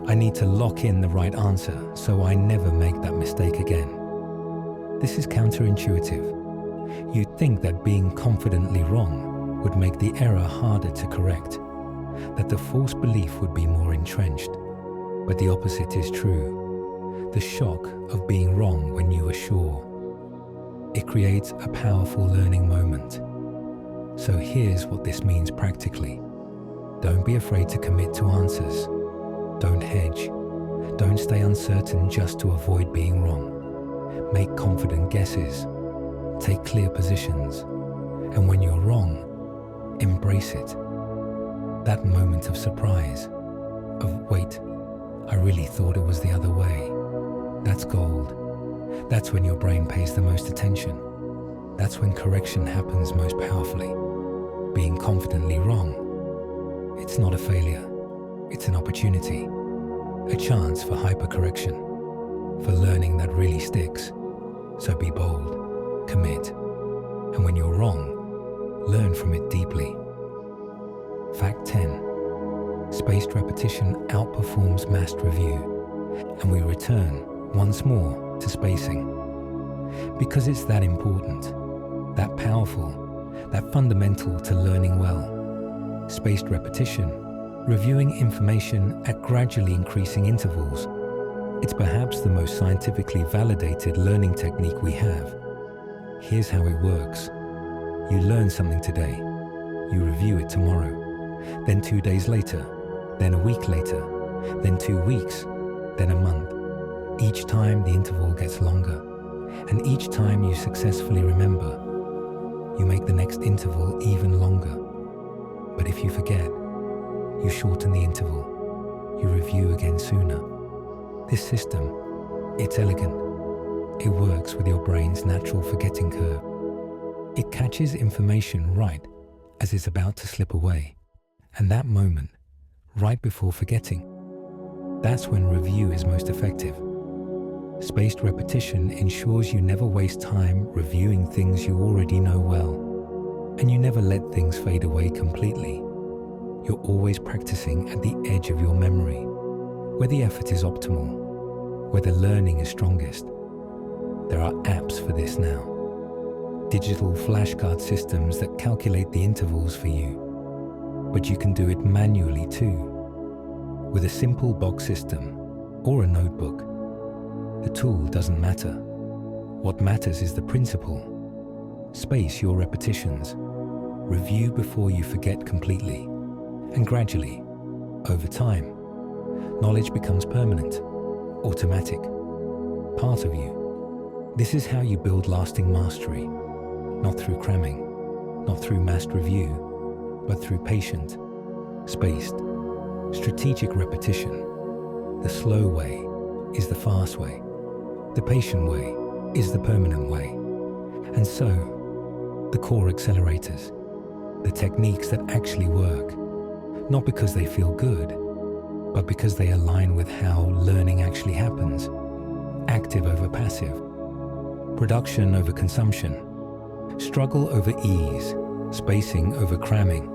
S1: I need to lock in the right answer so I never make that mistake again." This is counterintuitive. You'd think that being confidently wrong would make the error harder to correct, that the false belief would be more entrenched. But the opposite is true. The shock of being wrong when you are sure. It creates a powerful learning moment. So here's what this means practically. Don't be afraid to commit to answers. Don't hedge. Don't stay uncertain just to avoid being wrong. Make confident guesses. Take clear positions. And when you're wrong, embrace it. That moment of surprise, of wait, I really thought it was the other way. That's gold. That's when your brain pays the most attention. That's when correction happens most powerfully. Being confidently wrong, it's not a failure. It's an opportunity, a chance for hypercorrection, for learning that really sticks. So be bold, commit, and when you're wrong, learn from it deeply. Fact 10. Spaced repetition outperforms massed review, and we return once more to spacing. Because it's that important, that powerful, that fundamental to learning well. Spaced repetition, reviewing information at gradually increasing intervals. It's perhaps the most scientifically validated learning technique we have. Here's how it works. You learn something today. You review it tomorrow. Then 2 days later. Then a week later. Then 2 weeks. Then a month. Each time the interval gets longer. And each time you successfully remember, you make the next interval even longer. But if you forget, you shorten the interval. You review again sooner. This system, it's elegant. It works with your brain's natural forgetting curve. It catches information right as it's about to slip away. And that moment, right before forgetting, that's when review is most effective. Spaced repetition ensures you never waste time reviewing things you already know well. And you never let things fade away completely. You're always practicing at the edge of your memory, where the effort is optimal, where the learning is strongest. There are apps for this now. Digital flashcard systems that calculate the intervals for you. But you can do it manually too, with a simple box system or a notebook. The tool doesn't matter. What matters is the principle. Space your repetitions. Review before you forget completely. And gradually, over time, knowledge becomes permanent, automatic, part of you. This is how you build lasting mastery. not through cramming, not through massed review, but through patient, spaced, strategic repetition. The slow way is the fast way. The patient way is the permanent way. And so, the core accelerators, the techniques that actually work, not because they feel good, but because they align with how learning actually happens. Active over passive, production over consumption, struggle over ease, spacing over cramming.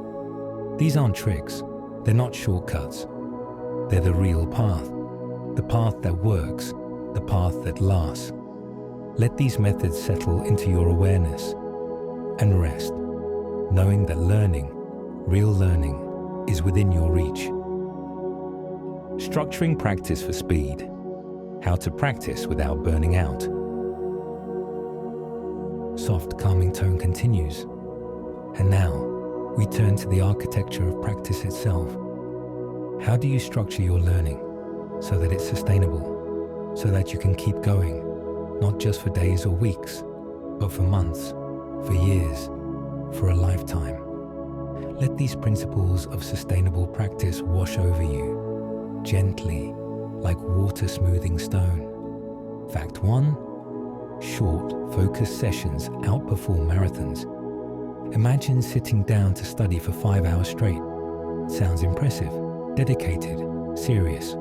S1: These aren't tricks, they're not shortcuts. They're the real path, the path that works, the path that lasts. Let these methods settle into your awareness and rest, knowing that learning, real learning, is within your reach. Structuring practice for speed. How to practice without burning out. Soft, calming tone continues. And now, we turn to the architecture of practice itself. How do you structure your learning so that it's sustainable, so that you can keep going, not just for days or weeks, but for months, for years, for a lifetime? Let these principles of sustainable practice wash over you, gently, like water smoothing stone. Fact 1. Short, focused sessions outperform marathons. Imagine sitting down to study for 5 hours straight. Sounds impressive, dedicated, serious.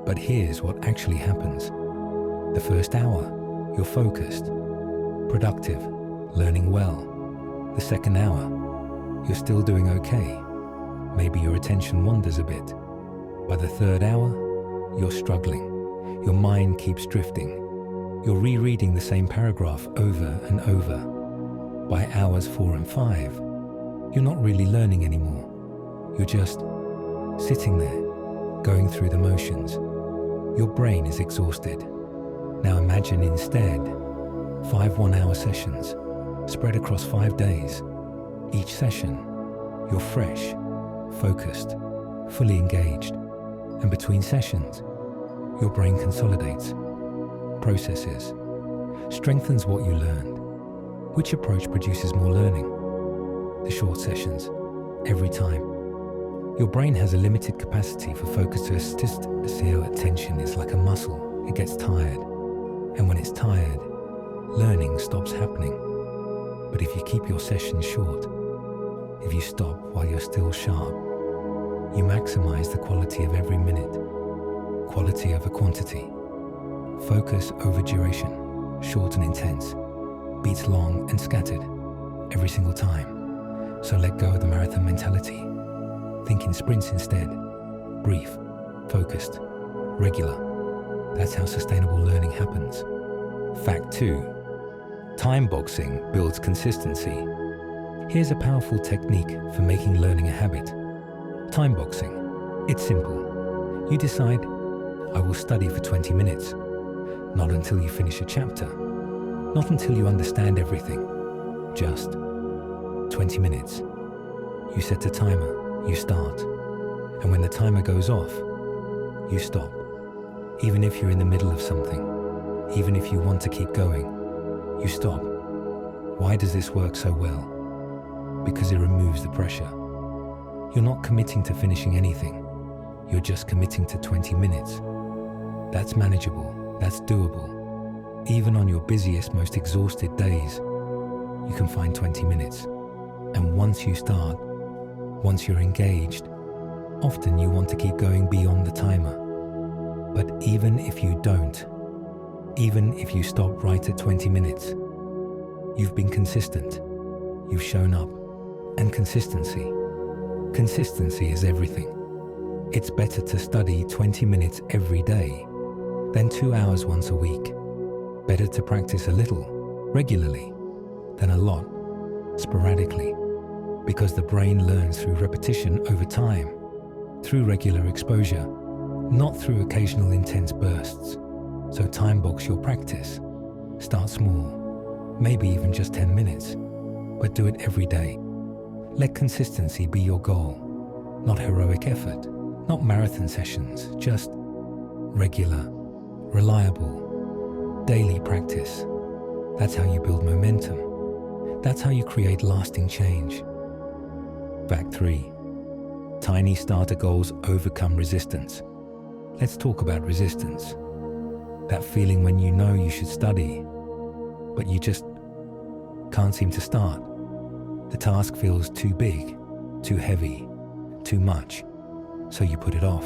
S1: But here's what actually happens. The first hour, you're focused, productive, learning well. The second hour, you're still doing okay. Maybe your attention wanders a bit. By the third hour, you're struggling. Your mind keeps drifting. You're rereading the same paragraph over and over. By hours 4 and 5, you're not really learning anymore. You're just sitting there, going through the motions. Your brain is exhausted. Now imagine instead 5 one-hour sessions spread across 5 days. Each session, you're fresh, focused, fully engaged. And between sessions, your brain consolidates, processes, strengthens what you learned. Which approach produces more learning? The short sessions, every time. Your brain has a limited capacity for focus to assist. Attention is like a muscle, it gets tired. And when it's tired, learning stops happening. But if you keep your sessions short, if you stop while you're still sharp, you maximize the quality of every minute, quality over quantity, focus over duration, short and intense, beats long and scattered, every single time. So let go of the marathon mentality. Think in sprints instead, brief, focused, regular. That's how sustainable learning happens. Fact 2. Time boxing builds consistency. Here's a powerful technique for making learning a habit. Time boxing. It's simple. You decide, I will study for 20 minutes. Not until you finish a chapter. Not until you understand everything. Just 20 minutes. You set a timer, you start. And when the timer goes off, you stop. Even if you're in the middle of something, even if you want to keep going, you stop. Why does this work so well? Because it removes the pressure. You're not committing to finishing anything. You're just committing to 20 minutes. That's manageable. That's doable. Even on your busiest, most exhausted days, you can find 20 minutes. And once you start, once you're engaged, often you want to keep going beyond the timer. But even if you don't, even if you stop right at 20 minutes, you've been consistent. You've shown up. And consistency is everything. It's better to study 20 minutes every day than 2 hours once a week. Better to practice a little, regularly, than a lot, sporadically, because the brain learns through repetition over time, through regular exposure, not through occasional intense bursts. So time box your practice. Start small, maybe even just 10 minutes, but do it every day. Let consistency be your goal, not heroic effort, not marathon sessions, just regular, reliable, daily practice. That's how you build momentum. That's how you create lasting change. Fact 3. Tiny starter goals overcome resistance. Let's talk about resistance. That feeling when you know you should study, but you just can't seem to start. The task feels too big, too heavy, too much, so you put it off.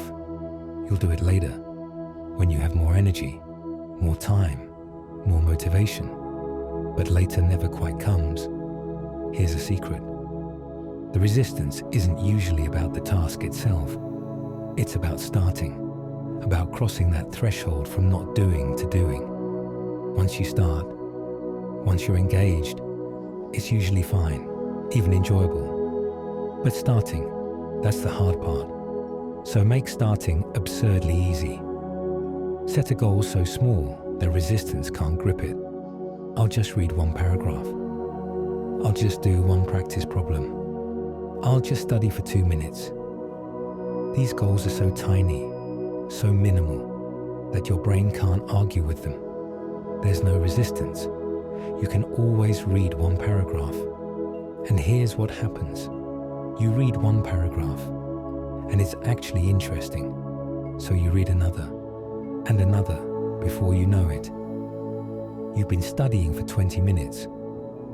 S1: You'll do it later, when you have more energy, more time, more motivation. But later never quite comes. Here's a secret. The resistance isn't usually about the task itself. It's about starting, about crossing that threshold from not doing to doing. Once you start, once you're engaged, it's usually fine, even enjoyable. But starting, that's the hard part. So make starting absurdly easy. Set a goal so small that resistance can't grip it. I'll just read one paragraph. I'll just do one practice problem. I'll just study for 2 minutes. These goals are so tiny, so minimal, that your brain can't argue with them. There's no resistance. You can always read one paragraph. And here's what happens. You read one paragraph, and it's actually interesting. So you read another, and another, before you know it. You've been studying for 20 minutes,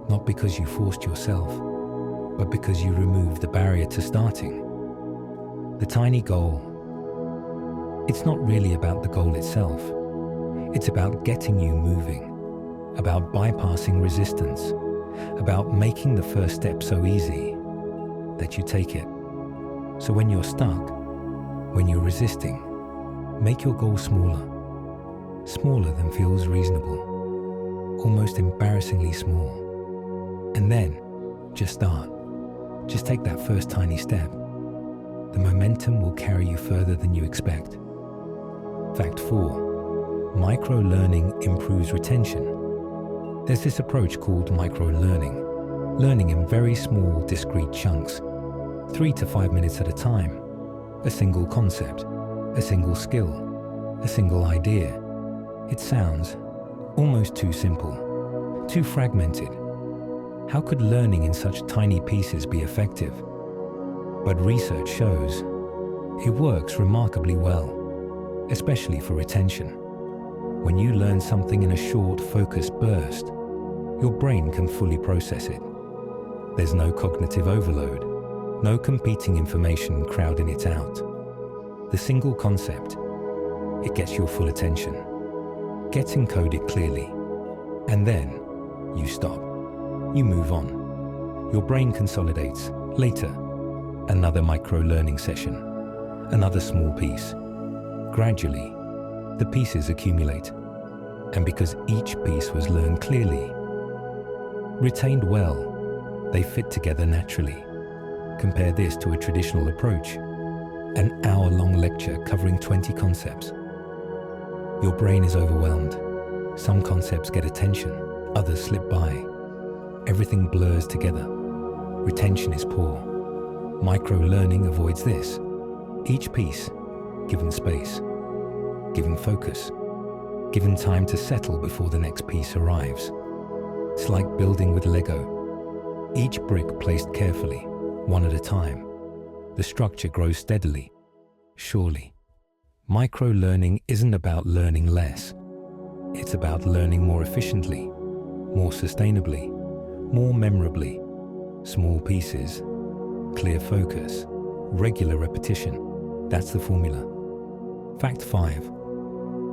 S1: not because you forced yourself, but because you removed the barrier to starting. The tiny goal. It's not really about the goal itself. It's about getting you moving, about bypassing resistance, about making the first step so easy that you take it. So when you're stuck, when you're resisting, make your goal smaller. Smaller than feels reasonable, almost embarrassingly small. And then, just start. Just take that first tiny step. The momentum will carry you further than you expect. Fact 4. Micro-learning improves retention. There's this approach called micro-learning, learning in very small, discrete chunks, 3 to 5 minutes at a time. A single concept, a single skill, a single idea. It sounds almost too simple, too fragmented. How could learning in such tiny pieces be effective? But research shows it works remarkably well, especially for retention. When you learn something in a short, focused burst, your brain can fully process it. There's no cognitive overload, no competing information crowding it out. The single concept, it gets your full attention, gets encoded clearly, and then you stop. You move on. Your brain consolidates. Later, another micro-learning session, another small piece. Gradually, the pieces accumulate. And because each piece was learned clearly, retained well, they fit together naturally. Compare this to a traditional approach, an hour-long lecture covering 20 concepts. Your brain is overwhelmed. Some concepts get attention, others slip by. Everything blurs together. Retention is poor. Micro-learning avoids this. Each piece, given space, given focus, given time to settle before the next piece arrives. It's like building with Lego. Each brick placed carefully, one at a time. The structure grows steadily, surely. Micro-learning isn't about learning less. It's about learning more efficiently, more sustainably, more memorably. Small pieces, clear focus, regular repetition. That's the formula. Fact 5.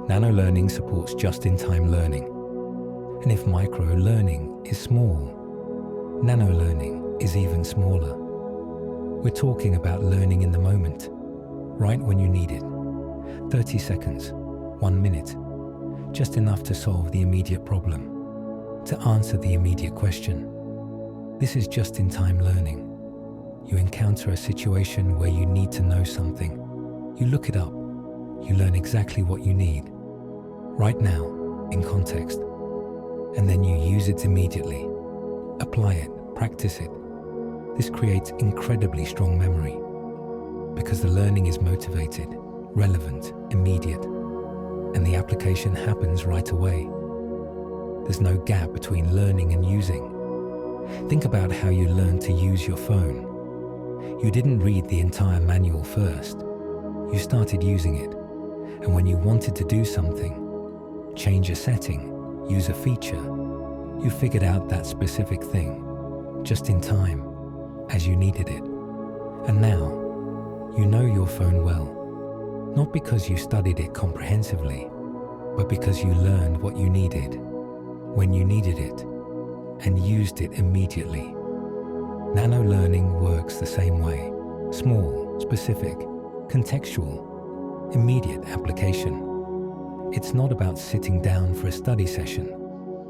S1: Nano-learning supports just-in-time learning. And if micro-learning is small, nano-learning is even smaller. We're talking about learning in the moment, right when you need it. 30 seconds, 1 minute, just enough to solve the immediate problem, to answer the immediate question. This is just-in-time learning. You encounter a situation where you need to know something. You look it up. You learn exactly what you need, right now, in context. And then you use it immediately. Apply it, practice it. This creates incredibly strong memory because the learning is motivated, relevant, immediate, and the application happens right away. There's no gap between learning and using. Think about how you learned to use your phone. You didn't read the entire manual first. You started using it, and when you wanted to do something, change a setting, use a feature, you figured out that specific thing, just in time, as you needed it. And now, you know your phone well, not because you studied it comprehensively, but because you learned what you needed, when you needed it, and used it immediately. Nano learning works the same way. Small, specific, contextual, immediate application. It's not about sitting down for a study session.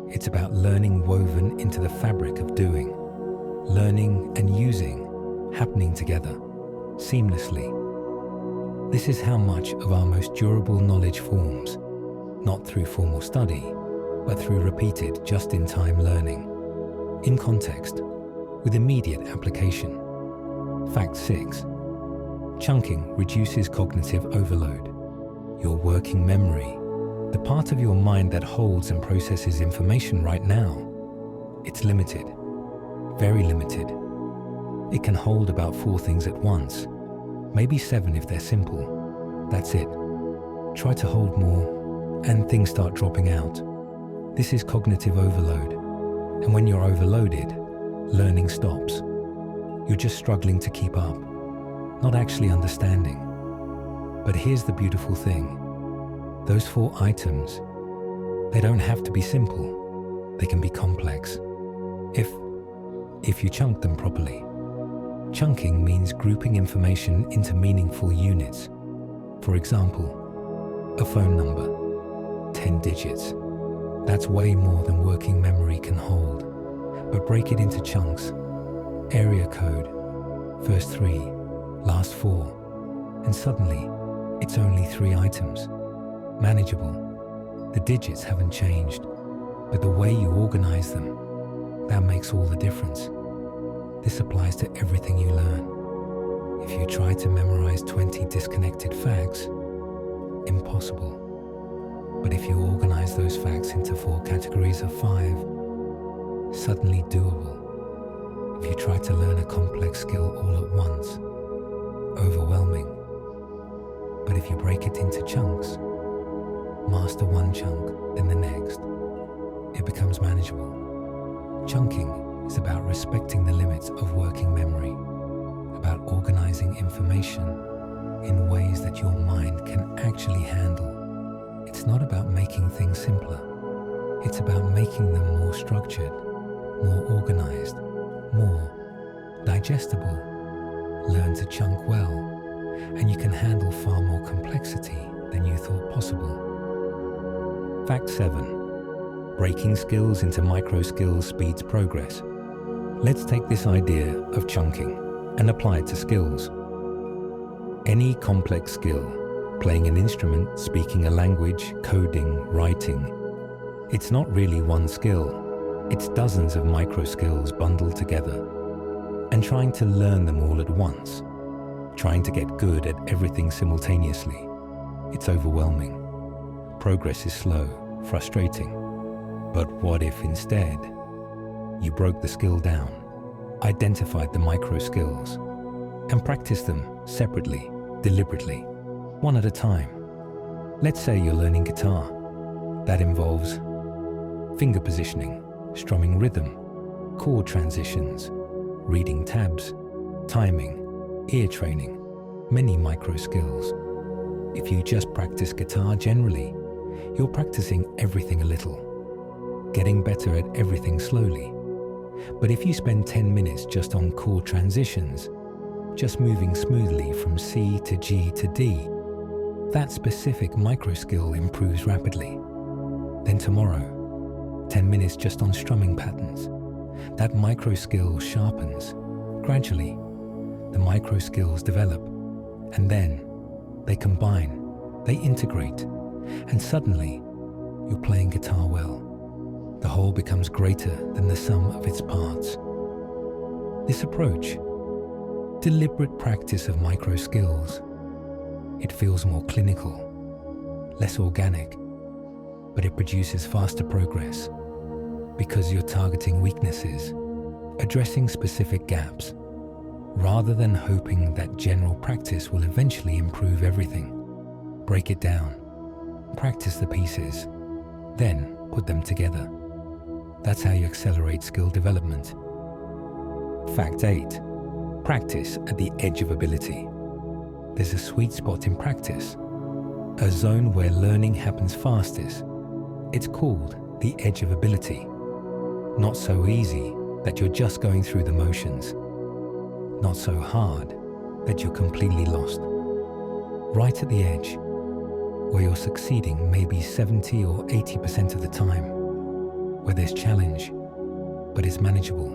S1: It's about learning woven into the fabric of doing. Learning and using, happening together, seamlessly. This is how much of our most durable knowledge forms, not through formal study, but through repeated just-in-time learning. In context, with immediate application. Fact 6. Chunking reduces cognitive overload. Your working memory, the part of your mind that holds and processes information right now, it's limited, very limited. It can hold about 4 things at once, maybe 7 if they're simple. That's it. Try to hold more, and things start dropping out. This is cognitive overload. And when you're overloaded, learning stops. You're just struggling to keep up, not actually understanding. But here's the beautiful thing. Those 4 items, they don't have to be simple. They can be complex. If you chunk them properly. Chunking means grouping information into meaningful units. For example, a phone number, 10 digits. That's way more than working memory can hold. But break it into chunks. Area code, first 3, last 4, and suddenly it's only 3 items. Manageable. The digits haven't changed, but the way you organize them, that makes all the difference. This applies to everything you learn. If you try to memorize 20 disconnected facts, impossible. But if you organize those facts into 4 categories of 5, suddenly doable. If you try to learn a complex skill all at once, overwhelming. But if you break it into chunks, master one chunk, then the next, it becomes manageable. Chunking is about respecting the limits of working memory, about organizing information in ways that your mind can actually handle. It's not about making things simpler. It's about making them more structured, more organized, more digestible. Learn to chunk well, and you can handle far more complexity than you thought possible. Fact 7. Breaking skills into micro skills speeds progress. Let's take this idea of chunking and apply it to skills. Any complex skill, playing an instrument, speaking a language, coding, writing, it's not really one skill. It's dozens of micro skills bundled together. And trying to learn them all at once, trying to get good at everything simultaneously, it's overwhelming. Progress is slow, frustrating. But what if instead you broke the skill down, identified the micro skills, and practiced them separately, deliberately, one at a time? Let's say you're learning guitar. That involves finger positioning, strumming rhythm, chord transitions, reading tabs, timing, ear training, many micro skills. If you just practice guitar generally, you're practicing everything a little, getting better at everything slowly. But if you spend 10 minutes just on chord transitions, just moving smoothly from C to G to D, that specific micro skill improves rapidly. Then tomorrow, 10 minutes just on strumming patterns. That micro skill sharpens. Gradually, the micro skills develop, and then they combine, they integrate, and suddenly you're playing guitar well. The whole becomes greater than the sum of its parts. This approach, deliberate practice of micro skills, it feels more clinical, less organic, but it produces faster progress because you're targeting weaknesses addressing specific gaps, rather than hoping that general practice will eventually improve everything. Break it down, practice the pieces, then put them together. That's how you accelerate skill development. Fact 8. Practice at the edge of ability. There's a sweet spot in practice, a zone where learning happens fastest. It's called the edge of ability. Not so easy that you're just going through the motions. Not so hard that you're completely lost. Right at the edge, where you're succeeding maybe 70 or 80% of the time, where there's challenge, but it's manageable,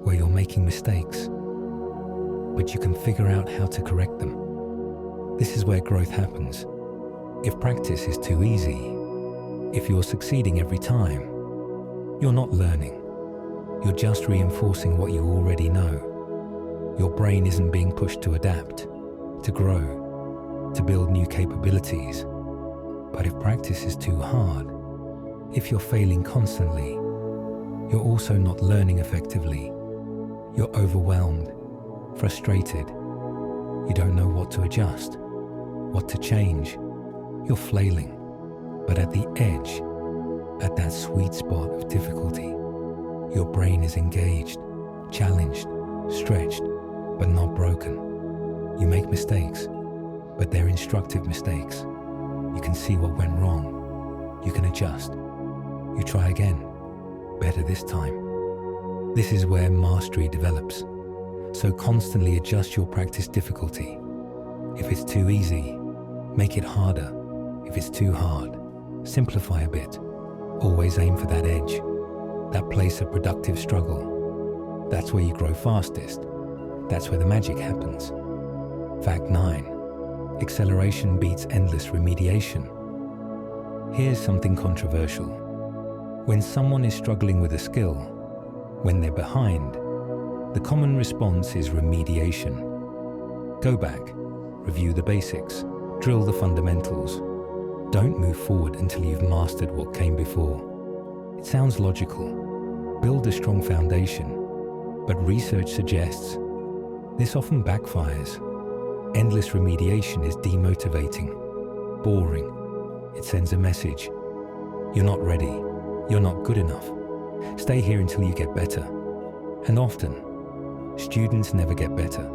S1: where you're making mistakes, but you can figure out how to correct them. This is where growth happens. If practice is too easy, if you're succeeding every time, you're not learning. You're just reinforcing what you already know. Your brain isn't being pushed to adapt, to grow, to build new capabilities. But if practice is too hard, if you're failing constantly, you're also not learning effectively. You're overwhelmed, frustrated. You don't know what to adjust, what to change. You're flailing. But at the edge, at that sweet spot of difficulty, your brain is engaged, challenged, stretched, but not broken. You make mistakes, but they're instructive mistakes. You can see what went wrong. You can adjust. You try again, better this time. This is where mastery develops. So constantly adjust your practice difficulty. If it's too easy, make it harder. If it's too hard, simplify a bit. Always aim for that edge, that place of productive struggle. That's where you grow fastest. That's where the magic happens. Fact 9. Acceleration beats endless remediation. Here's something controversial. When someone is struggling with a skill, when they're behind, the common response is remediation. Go back, review the basics, drill the fundamentals. Don't move forward until you've mastered what came before. It sounds logical. Build a strong foundation, but research suggests this often backfires. Endless remediation is demotivating, boring. It sends a message. You're not ready. You're not good enough. Stay here until you get better. And often, students never get better.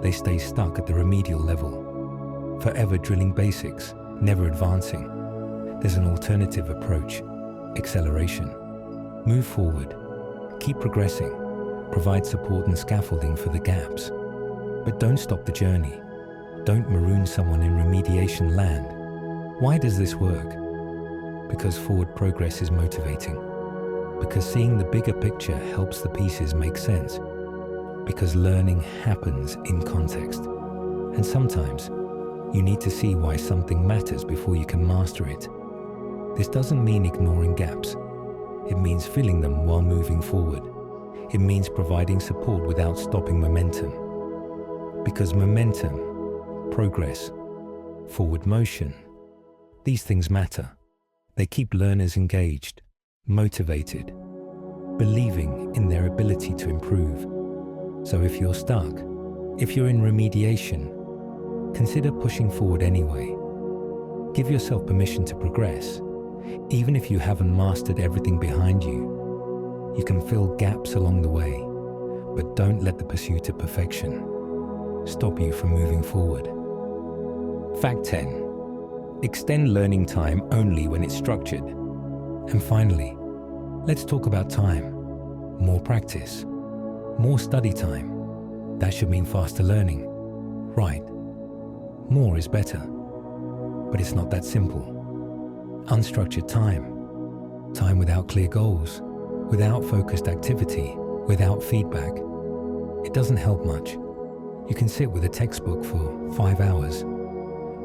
S1: They stay stuck at the remedial level, forever drilling basics, never advancing. There's an alternative approach, acceleration. Move forward, keep progressing, provide support and scaffolding for the gaps. But don't stop the journey. Don't maroon someone in remediation land. Why does this work? Because forward progress is motivating. Because seeing the bigger picture helps the pieces make sense. Because learning happens in context. And sometimes, you need to see why something matters before you can master it. This doesn't mean ignoring gaps. It means filling them while moving forward. It means providing support without stopping momentum. Because momentum, progress, forward motion, these things matter. They keep learners engaged, motivated, believing in their ability to improve. So if you're stuck, if you're in remediation, consider pushing forward anyway. Give yourself permission to progress. Even if you haven't mastered everything behind you, you can fill gaps along the way, but don't let the pursuit of perfection stop you from moving forward. Fact 10. Extend learning time only when it's structured. And finally, let's talk about time. More practice, more study time. That should mean faster learning. Right. More is better. But it's not that simple. Unstructured time. Time without clear goals, without focused activity, without feedback. It doesn't help much. You can sit with a textbook for 5 hours,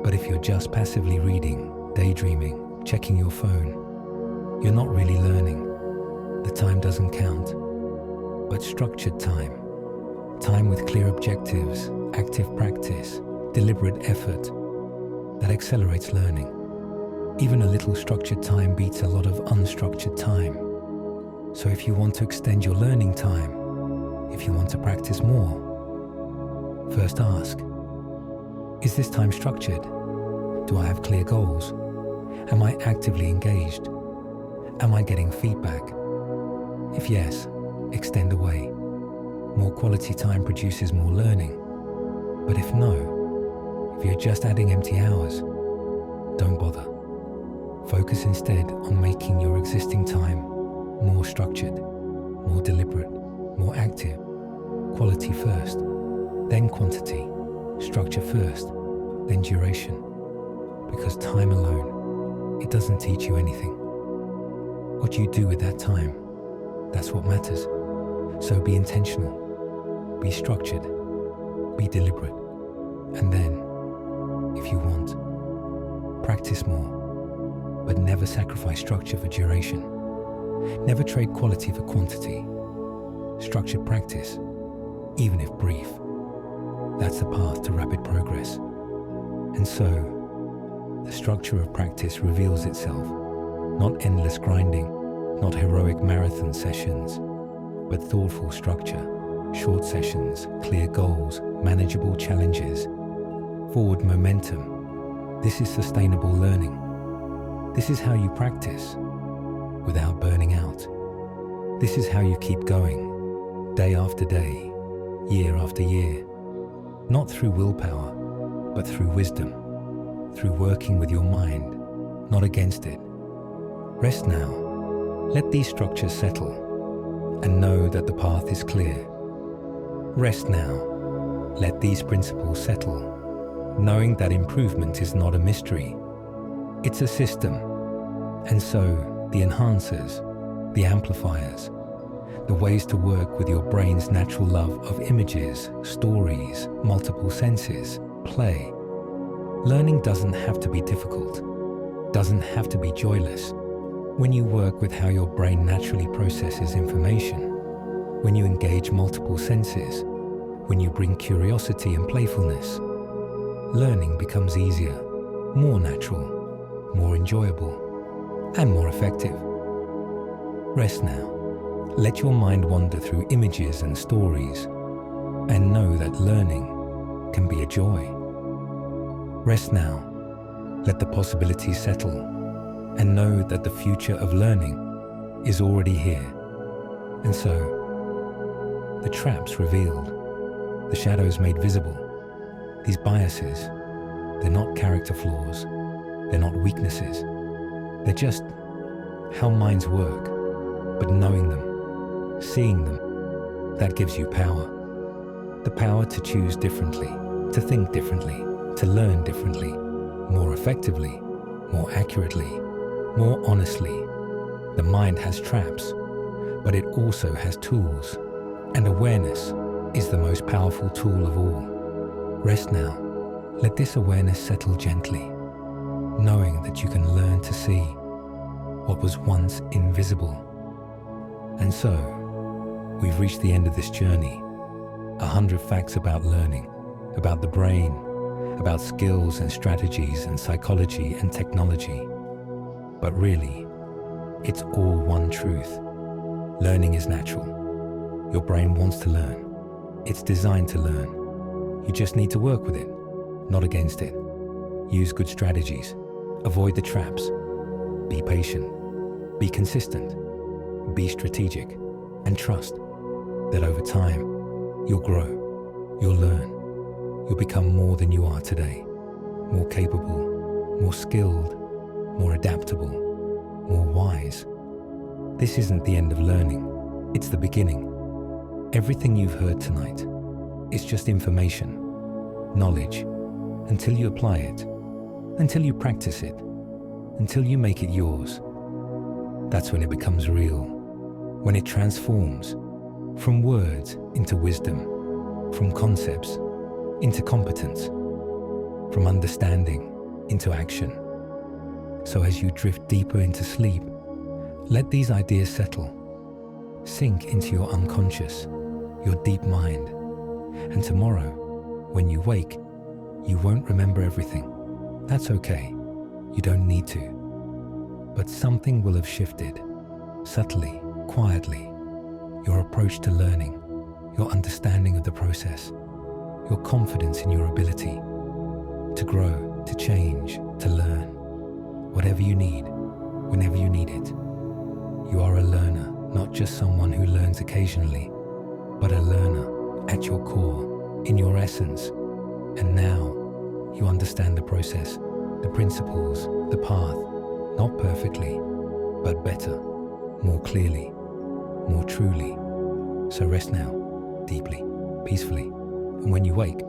S1: but if you're just passively reading, daydreaming, checking your phone, you're not really learning. The time doesn't count. But structured time, time with clear objectives, active practice, deliberate effort, that accelerates learning. Even a little structured time beats a lot of unstructured time. So if you want to extend your learning time, If you want to practice more, first ask, is this time structured? Do I have clear goals? Am I actively engaged? Am I getting feedback? If yes, extend away. More quality time produces more learning. But if no, if you're just adding empty hours, don't bother. Focus instead on making your existing time more structured, more deliberate, more active. Quality first, then quantity. Structure first, then duration. Because time alone, it doesn't teach you anything. What you do with that time, that's what matters. So be intentional, be structured, be deliberate, and then, if you want, practice more, but never sacrifice structure for duration. Never trade quality for quantity. Structured practice, even if brief, that's the path to rapid progress. And so, the structure of practice reveals itself, not endless grinding, not heroic marathon sessions, but thoughtful structure, short sessions, clear goals, manageable challenges, forward momentum. This is sustainable learning. This is how you practice without burning out. This is how you keep going, day after day, year after year, not through willpower, but through wisdom, through working with your mind, not against it. Rest now. Let these structures settle and know that the path is clear. Rest now. Let these principles settle, knowing that improvement is not a mystery. It's a system. And so, the enhancers, the amplifiers, the ways to work with your brain's natural love of images, stories, multiple senses, play. Learning doesn't have to be difficult, doesn't have to be joyless. When you work with how your brain naturally processes information, when you engage multiple senses, when you bring curiosity and playfulness, learning becomes easier, more natural, more enjoyable, and more effective. Rest now. Let your mind wander through images and stories, and know that learning can be a joy. Rest now. Let the possibilities settle, and know that the future of learning is already here. And so, the traps revealed, the shadows made visible, these biases, they're not character flaws, they're not weaknesses, they're just how minds work. But knowing them, seeing them, that gives you power. The power to choose differently, to think differently, to learn differently, more effectively, more accurately, more honestly. The mind has traps, but it also has tools, and awareness is the most powerful tool of all. Rest now. Let this awareness settle gently, knowing that you can learn to see what was once invisible. And so, we've reached the end of this journey. 100 facts about learning, about the brain, about skills and strategies and psychology and technology. But really, it's all one truth. Learning is natural. Your brain wants to learn. It's designed to learn. You just need to work with it, not against it. Use good strategies. Avoid the traps. Be patient. Be consistent. Be strategic. And trust that over time, you'll grow. You'll learn. You'll become more than you are today. More capable, more skilled, more adaptable, more wise. This isn't the end of learning. It's the beginning. Everything you've heard tonight is just information, knowledge, until you apply it, until you practice it, until you make it yours. That's when it becomes real, when it transforms from words into wisdom, from concepts into competence, from understanding into action. So as you drift deeper into sleep, let these ideas settle, sink into your unconscious, your deep mind. And tomorrow, when you wake, you won't remember everything. That's okay. You don't need to. But something will have shifted, subtly, quietly. Your approach to learning, your understanding of the process, your confidence in your ability to grow, to change, to learn. Whatever you need, whenever you need it. You are a learner, not just someone who learns occasionally, but a learner at your core, in your essence. And now you understand the process, the principles, the path, not perfectly, but better, more clearly, more truly. So rest now, deeply, peacefully, and when you wake,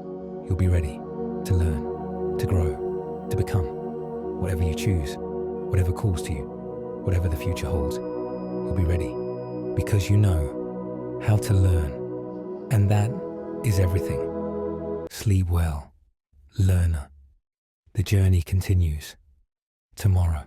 S1: you'll be ready to learn, to grow, to become, whatever you choose, whatever calls to you, whatever the future holds. You'll be ready because you know how to learn, and that is everything. Sleep well, learner. The journey continues tomorrow.